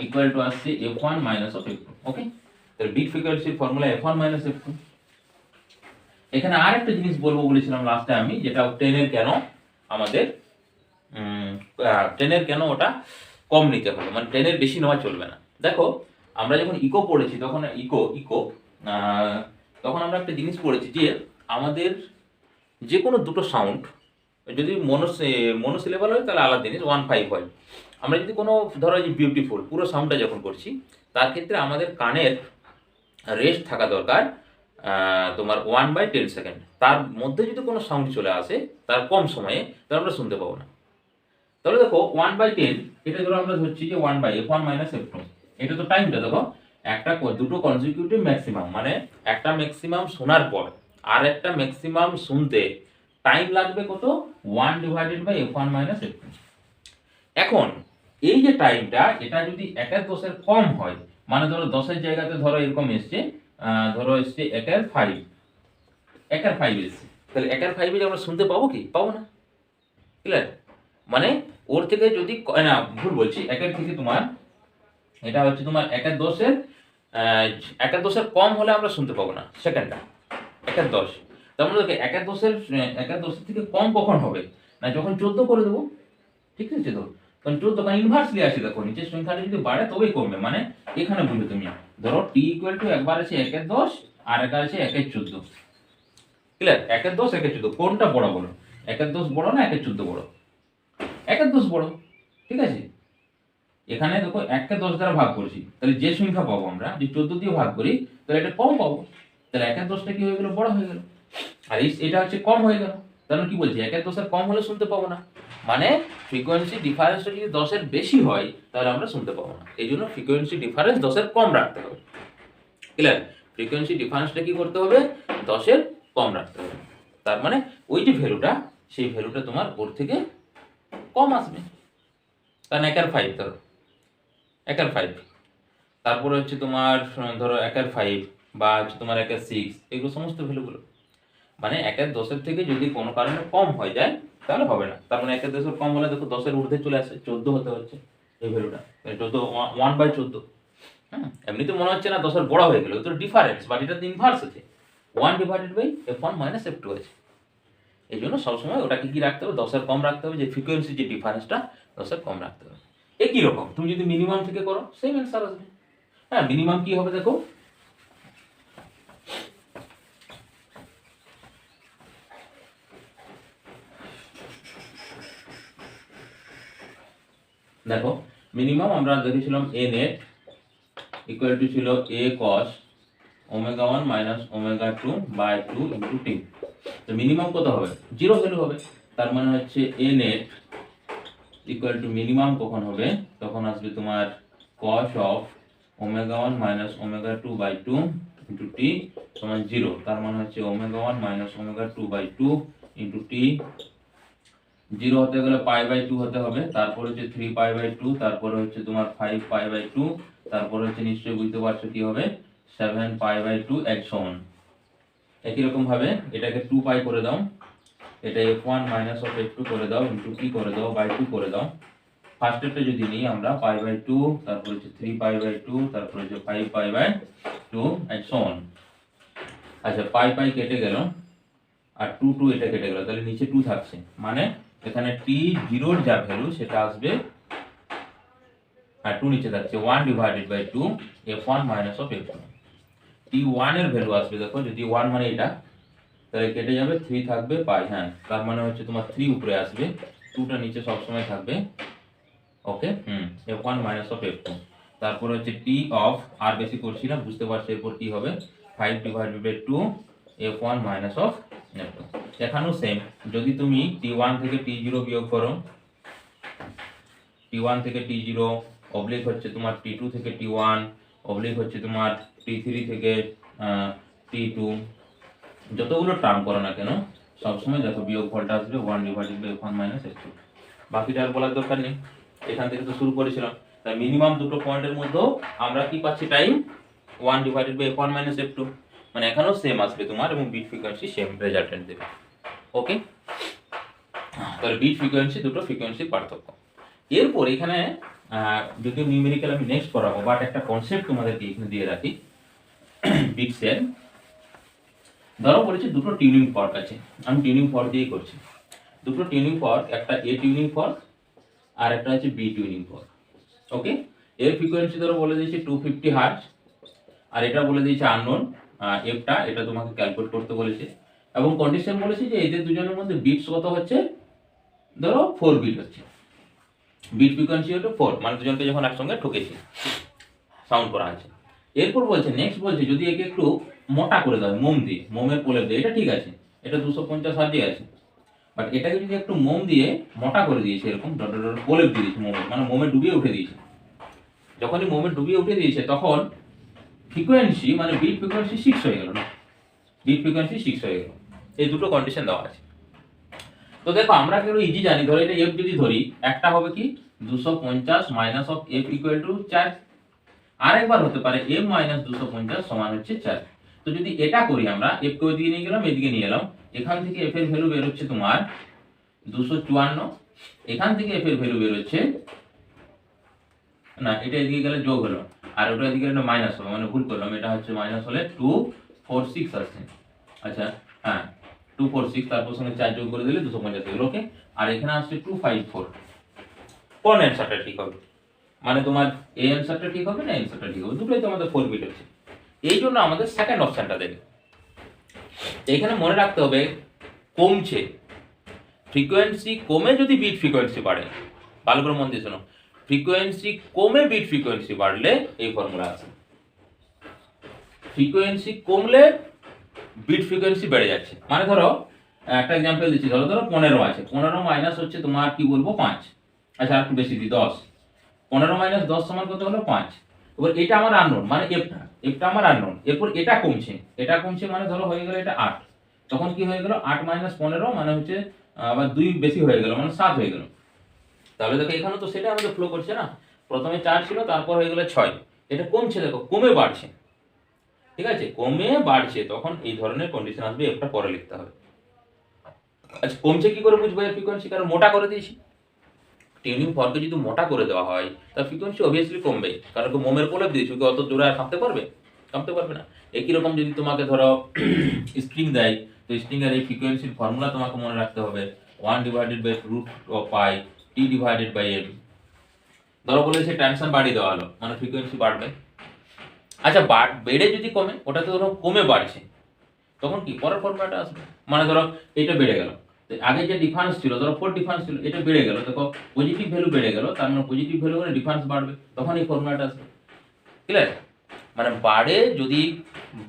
ইকুয়াল টু আসছে f1 মাইনাস অফ f2, ওকে। তাহলে bit ফ্রিকোয়েন্সির formula f1 minus f2। এখানে আরেকটা জিনিস বলবো বলেছিলাম লাস্টে আমি, যেটা 10 এর কেন আমাদের 10 এর কেন ওটা কম নিতে হবে, মানে 10 এর বেশি নেওয়া চলবে না। দেখো আমরা যখন ইকো পড়েছি তখন তখন আমরা একটা জিনিস পড়েছি যে আমাদের যে কোনো দুটো সাউন্ড যদি মনোসিলেবল হয় তাহলে আলাদা জিনিস, 1-5 হয়। আমরা যদি কোনো ধরো যে বিউটিফুল পুরো সাউন্ডটা যখন করছি, তার ক্ষেত্রে আমাদের কানের রেস্ট থাকা দরকার তোমার 1/10 সেকেন্ড। তার মধ্যে যদি কোনো সাউন্ড চলে আসে তার কম সময়ে, তাহলে আমরা শুনতে পাবো না। তাহলে দেখো 1/10, এটা ধরো আমরা ধরছি যে 1/f1 মাইনাস f2, এটা তো টাইমটা দেখো, দুটো কনজিকিউটিভ ম্যাক্সিমাম, মানে একটা ম্যাক্সিমাম শোনার পর আর একটা ম্যাক্সিমাম শুনতে টাইম লাগবে কত, 1 divided by f1 minus f2। এখন এই যে টাইমটা, এটা যদি 1/10 কম হয়, মানে ধরো 10-এর জায়গাতে ধরো এরকম এসছে, ধরো এসছে 1/5 এসছে, তাহলে 1/5 যে আমরা শুনতে পাবো কি, পাবো না, ক্লিয়ার? মানে ওর থেকে যদি না ভুল বলছি, 1 থেকে তোমার এটা হচ্ছে তোমার 1/10 কম হলে আমরা শুনতে পাবো না সেকেন্ডটা, 1/10। তার মানে দেখো 1/10 থেকে কম কখন হবে না, যখন 14 করে দেবো, ঠিক আছে তো, কারণ 14 কারণ ইনভার্সলি আসে, দেখো নিচের সংখ্যাটা যদি বাড়ে তবেই কমবে, মানে এখানে বুঝো তুমি ধরো t ইকুয়াল টু একবার আছে 1/10 আর একবার আছে 1/14, ক্লিয়ার? 1-10 1-14 কোনটা বড় বলো? 1-10 বড় না 1-14 বড়? 1-10 বড়, ঠিক আছে? এখানে দেখো 1 কে 10 দ্বারা ভাগ করছি, তাহলে যে সংখ্যা পাবো আমরা যদি 14 দিয়ে ভাগ করি তাহলে এটা কম পাবো, তাহলে 1-10টা কি হয়ে গেল, বড় হয়ে গেল। আর এটা হচ্ছে কম হয়ে গেল, তাহলে কি বলছি 1-10 এর কম হলে শুনতে পাবো না, মানে ফ্রিকোয়েন্সি ডিফারেন্সটা যদি 10 এর বেশি হয় তাহলে আমরা শুনতে পাবো না, এই জন্য ফ্রিকোয়েন্সি ডিফারেন্স 10 এর কম রাখতে হবে। ক্লিয়ার? ফ্রিকোয়েন্সি ডিফারেন্সটা কি করতে হবে, 10 এর কম রাখতে হবে, তার মানে ওই যে ভ্যালুটা সেই ভ্যালুটা তোমার ওর থেকে কম আসবে, কারণ 1/5 ধরো 1/5, তারপরে হচ্ছে তোমার ধরো 1/5 বা হচ্ছে তোমার 1/6, এগুলো সমস্ত ভ্যালুগুলো মানে 1/10 থেকে যদি কোনো কারণে কম হয়ে যায় তাহলে হবে না, তার মানে 1/10 কম হলে দেখো 10 এর ঊর্ধ্বে চলে আসে, 14 হতে হচ্ছে এই ভ্যালুটা, 14 1/14। হ্যাঁ, এমনিতে মনে হচ্ছে না 10 এর বড় হয়ে গেল, তো ডিফারেন্স বাট এটা ইনভার্স আছে, 1/f1 - f2 আছে। এই জন্য সবসময় ওটাকে কি রাখতে হবে, 10 এর কম রাখতে হবে, যে ফ্রিকোয়েন্সি যে ডিফারেন্সটা 10 এর কম রাখতে হবে। একই রকম তুমি যদি মিনিমাম থেকে করো সেম অ্যান্সার আসবে। হ্যাঁ, মিনিমাম কি হবে দেখো, দেখো মিনিমাম আমরা দেখেছিলাম a net ইকুয়াল টু ছিল a cos ω1 - ω2 by 2 into t। তো মিনিমাম কত হবে, 0 ভ্যালু হবে, তার মানে হচ্ছে a net equal to minimum কখন হবে, তখন আসবে তোমার cos of ω1 - ω2 by 2 into t সমান 0, তার মানে হচ্ছে ω1 - ω2 বাই 2 ইনটু t, 0 হতে গেলে π/2 হতে হবে, তারপর হচ্ছে 3π/2, তারপরে হচ্ছে তোমার 5π/2, তারপরে হচ্ছে নিশ্চয়ই বুঝতে পারছো কি হবে 7π/2 এন্ড সো অন। একই রকম ভাবে এটাকে 2π করে দাও, এটা f1 - f2 করে দাও ইনটু t করে দাও বাই 2 করে দাও। ফার্স্ট স্টেপটা যদি নিই আমরা π/2, তারপর হচ্ছে 3π/2, তারপর হচ্ছে 5π/2 এন্ড সো অন। আচ্ছা π কেটে গেল আর 2 এটা কেটে গেল, তাহলে নিচে 2 থাকছে, মানে এখানে t0 এর যা ভ্যালু সেটা আসবে, আর 2 নিচে থাকছে 1/2 f1 - f2। t1 এর ভ্যালু আসবে দেখো, যদি 1 মানে এটা তাহলে কেটে যাবে, 3 থাকবে পাই, হ্যাঁ তার মানে হচ্ছে তোমার 3 উপরে আসবে, 2টা নিচে সবসময় থাকবে, ওকে f1 - f2। তারপর হচ্ছে t অফ, আর বেশি করছি না, বুঝতে পারছো এরপর কি হবে, 5/2 f1 - f2। এখানেও সেম, যদি তুমি t1 থেকে t0 বিয়োগ করো, t1 থেকে t0 অবলিক হচ্ছে তোমার t2 থেকে t1 অবলিক হচ্ছে তোমার t3 থেকে t2, যতগুলো টার্ম করো না কেন সবসময় দেখো বিয়োগ ফলটা আসবে 1/f1 - f2। বাকিটা আর বলার দরকার নেই, এখান থেকে তো শুরু করেছিলাম, তাই মিনিমাম দুটো পয়েন্টের মধ্যেও আমরা কি পাচ্ছি টাইম 1/f1 - f2, মানে এখানেও সেম আসবে তোমার, এবং বিট ফ্রিকোয়েন্সি সেম রেজাল্টেন্ট দেবে। ওকে, তাহলে বিট ফ্রিকোয়েন্সি দুটো ফ্রিকোয়েন্সির পার্থক্য। এরপর এখানে যদিও নিউমেরিক্যাল আমি নেক্সট করাবো, বাট একটা কনসেপ্ট তোমাদেরকে এখানে দিয়ে রাখি বিটসের। ধরো বলেছি দুটো টিউনিং ফর্ক আছে, আমি টিউনিং ফর্ক দিয়েই করছি, দুটো টিউনিং ফর্ক, একটা এ টিউনিং ফর্ক আর একটা হচ্ছে বি টিউনিং ফর্ক। ওকে, এর ফ্রিকোয়েন্সি ধরো বলে দিয়েছি 250 হার্টজ, আর এটা বলে দিয়েছে আননোন এফটা, এটা তোমাকে ক্যালকুলেট করতে বলেছে, এবং কন্ডিশন বলেছে যে এদের দুজনের মধ্যে বিটস কত হচ্ছে, ধরো 4 বিট হচ্ছে, বিট ফ্রিকোয়েন্সি হলো 4, মানে দুজনকে যখন একসঙ্গে ঠকেছি সাউন্ড করা আছে। এরপর বলছে নেক্সট বলছে যদি একে একটু মোটা করে দাও মোম দিয়ে, মোমের প্রলেপ দিয়ে, এটা ঠিক আছে, এটা 250 হার্টজে আছে, বাট এটাকে যদি একটু মোম দিয়ে মোটা করে দিয়েছে, এরকম ডট ডট প্রলেপ দিয়ে দিয়েছে মোমে, মানে মোমে ডুবিয়ে উঠে দিয়েছে, যখনই মোমে ডুবিয়ে উঠে দিয়েছে তখন ফ্রিকোয়েন্সি মানে বিট ফ্রিকোয়েন্সি 6 হয়ে গেল, না বিট ফ্রিকোয়েন্সি 6 হয়ে গেল, এই দুটো কন্ডিশন দেওয়া আছে। তো দেখো আমরা কেন ইজি জানি, ধরো এটা f যদি ধরি, একটা হবে কি 250 minus of f equal to 4, আরেকবার হতে পারে m মাইনাস 250 সমান হচ্ছে 4। তো যদি এটা করি আমরা, f কে ওইদিকে নিয়ে গেলাম, এদিকে নিয়ে এলাম, এখান থেকে f এর ভ্যালু বের হচ্ছে তোমার 254, এখান থেকে f এর ভ্যালু বের হচ্ছে, না এটা এদিকে গেলে যোগ হলো, আর ওটা এদিকে একটা মাইনাস হবে, মানে ভুল করলাম, এটা হচ্ছে মাইনাস হলে 246 আসছে। আচ্ছা হ্যাঁ 246, তারপর সঙ্গে 4 যোগ করে দিলে 250 হলো, ওকে। আর এখানে আসছে 254, কোন অ্যানসারটা ঠিক হবে, মানে তোমার এই অ্যানসারটা ঠিক হবে না অ্যানসারটা ঠিক হবে, দুটোই তো আমাদের 4 বিট হচ্ছে, এই জন্য আমাদের সেকেন্ড অপশনটা দেবে। এখানে মনে রাখতে হবে কমছে, ফ্রিকোয়েন্সি কমে যদি বিট ফ্রিকোয়েন্সি বাড়ে, ভালো করে মন দিয়ে শোনো, ফ্রিকোয়েন্সি কমে বিট ফ্রিকোয়েন্সি বাড়লে এই ফর্মুলা আছে, ফ্রিকোয়েন্সি কমলে বিট ফ্রিকোয়েন্সি বেড়ে যাচ্ছে। মানে ধরো একটা এক্সাম্পল দিচ্ছি, ধরো 15 আছে, 15 মাইনাস হচ্ছে তোমার কি বলবো 5, আচ্ছা আর একটু বেশি দিই 10, 15 মাইনাস 10 সমান কত হলো 5। এবার এটা আমার আননোন মানে এফটা আমার আননোন, এরপর এটা কমছে মানে ধরো হয়ে গেল এটা 8, তখন কি হয়ে গেল 8 মাইনাস 15 মানে হচ্ছে আবার 2 বেশি হয়ে গেল মানে 7 হয়ে গেল। তাহলে দেখো এখানে তো সেটা আমাদের ফ্লো করছে না, প্রথমে 4 ছিল তারপর হয়ে গেল 6, এটা কমছে, দেখো কমে বাড়ছে, ঠিক আছে, কমে বাড়ছে, তখন এই ধরনের কন্ডিশন আসবে, একটা পরে লিখতে হবে। আচ্ছা কমছে কি করে বুঝবো এর ফ্রিকোয়েন্সি, কারণ মোটা করে দিয়েছি, টিউনিং ফর্ককে যদি মোটা করে দেওয়া হয় তার ফ্রিকোয়েন্সি অবভিয়াসলি কমবে, কারণ মোমের প্রলেপ দিয়েছি, ওকে অত জোরে আর কাঁপতে পারবে না। একই রকম যদি তোমাকে ধরো স্ট্রিং দেয়, তো স্ট্রিং এর এই ফ্রিকোয়েন্সির ফর্মুলা তোমাকে মনে রাখতে হবে 1 divided by root of pi T divided by M. ধরো বলেছে টেনশন বাড়িয়ে দেওয়া হলো মানে ফ্রিকোয়েন্সি বাড়বে। আচ্ছা বেড়ে যদি কমে, ওটা তো ধরো কমে বাড়ছে, তখন কি পরের ফর্মুলাটা আসবে, মানে ধরো এটা বেড়ে গেল, আগে যে ডিফারেন্স ছিল ধরো 4 ডিফারেন্স ছিল, এটা বেড়ে গেল, দেখো পজিটিভ ভ্যালু বেড়ে গেল, তার মানে পজিটিভ ভ্যালু মানে ডিফারেন্স বাড়বে, তখন এই ফর্মুলাটা আসবে। ক্লিয়ার? মানে বাড়ে যদি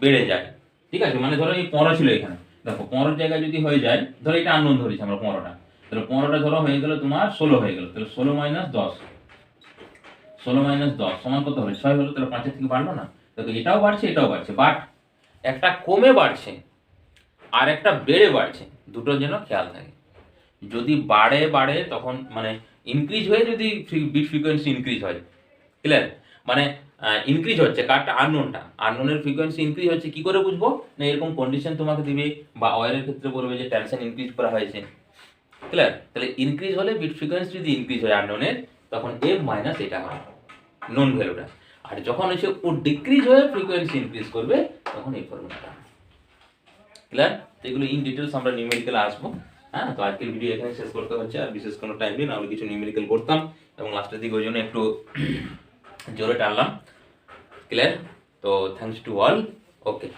বেড়ে যায়, ঠিক আছে, মানে ধরো এই 15 ছিল এখানে, দেখো 15 জায়গায় যদি হয়ে যায়, ধরো এটা আননোন ধরেছি আমরা 15টা, তাহলে 15টা ধরো হয়ে গেল তোমার 16 হয়ে গেল, তাহলে 16 মাইনাস 10, 16 মাইনাস 10 সমান কত হলো 6 হলো, তাহলে 5 থেকে বাড়লো না, দেখো এটাও বাড়ছে, বাট একটা কমে বাড়ছে আর একটা বেড়ে বাড়ছে, দুটো যেন খেয়াল থাকে। যদি বাড়ে তখন মানে ইনক্রিজ হয়ে যদি বিট ফ্রিকোয়েন্সি ইনক্রিজ হয়, ক্লিয়ার, মানে ইনক্রিজ হচ্ছে কারটা আননোনের ফ্রিকোয়েন্সি ইনক্রিজ হচ্ছে, কি করে বুঝবো না এরকম কন্ডিশন তোমাকে দিবে, বা ওয়্যারের ক্ষেত্রে বলবে যে টেনশন ইনক্রিজ করা হয়েছে, ক্লিয়ার, তাহলে ইনক্রিজ হলে বিট ফ্রিকোয়েন্সি যদি ইনক্রিজ হয় আননোনের, তখন এফ মাইনাস এটা হয় নোন ভ্যালুটা, আর যখন হচ্ছে ও ডিক্রিজ হয়ে ফ্রিকোয়েন্সি ইনক্রিজ করবে তখন এই ফর্মুলাটা, ক্লিয়ার। তো এগুলো ইন ডিটেলস আমরা নিউমেরিক্যালে আসবো। হ্যাঁ, তো আজকের ভিডিও এখানে শেষ করতে হচ্ছে, আর বিশেষ কোনো টাইম নেই, নাহলে কিছু নিউমেরিক্যাল করতাম এবং লাস্টের দিকে ওই জন্য একটু জোরে টানলাম, ক্লিয়ার। তো থ্যাঙ্কস টু অল, ওকে।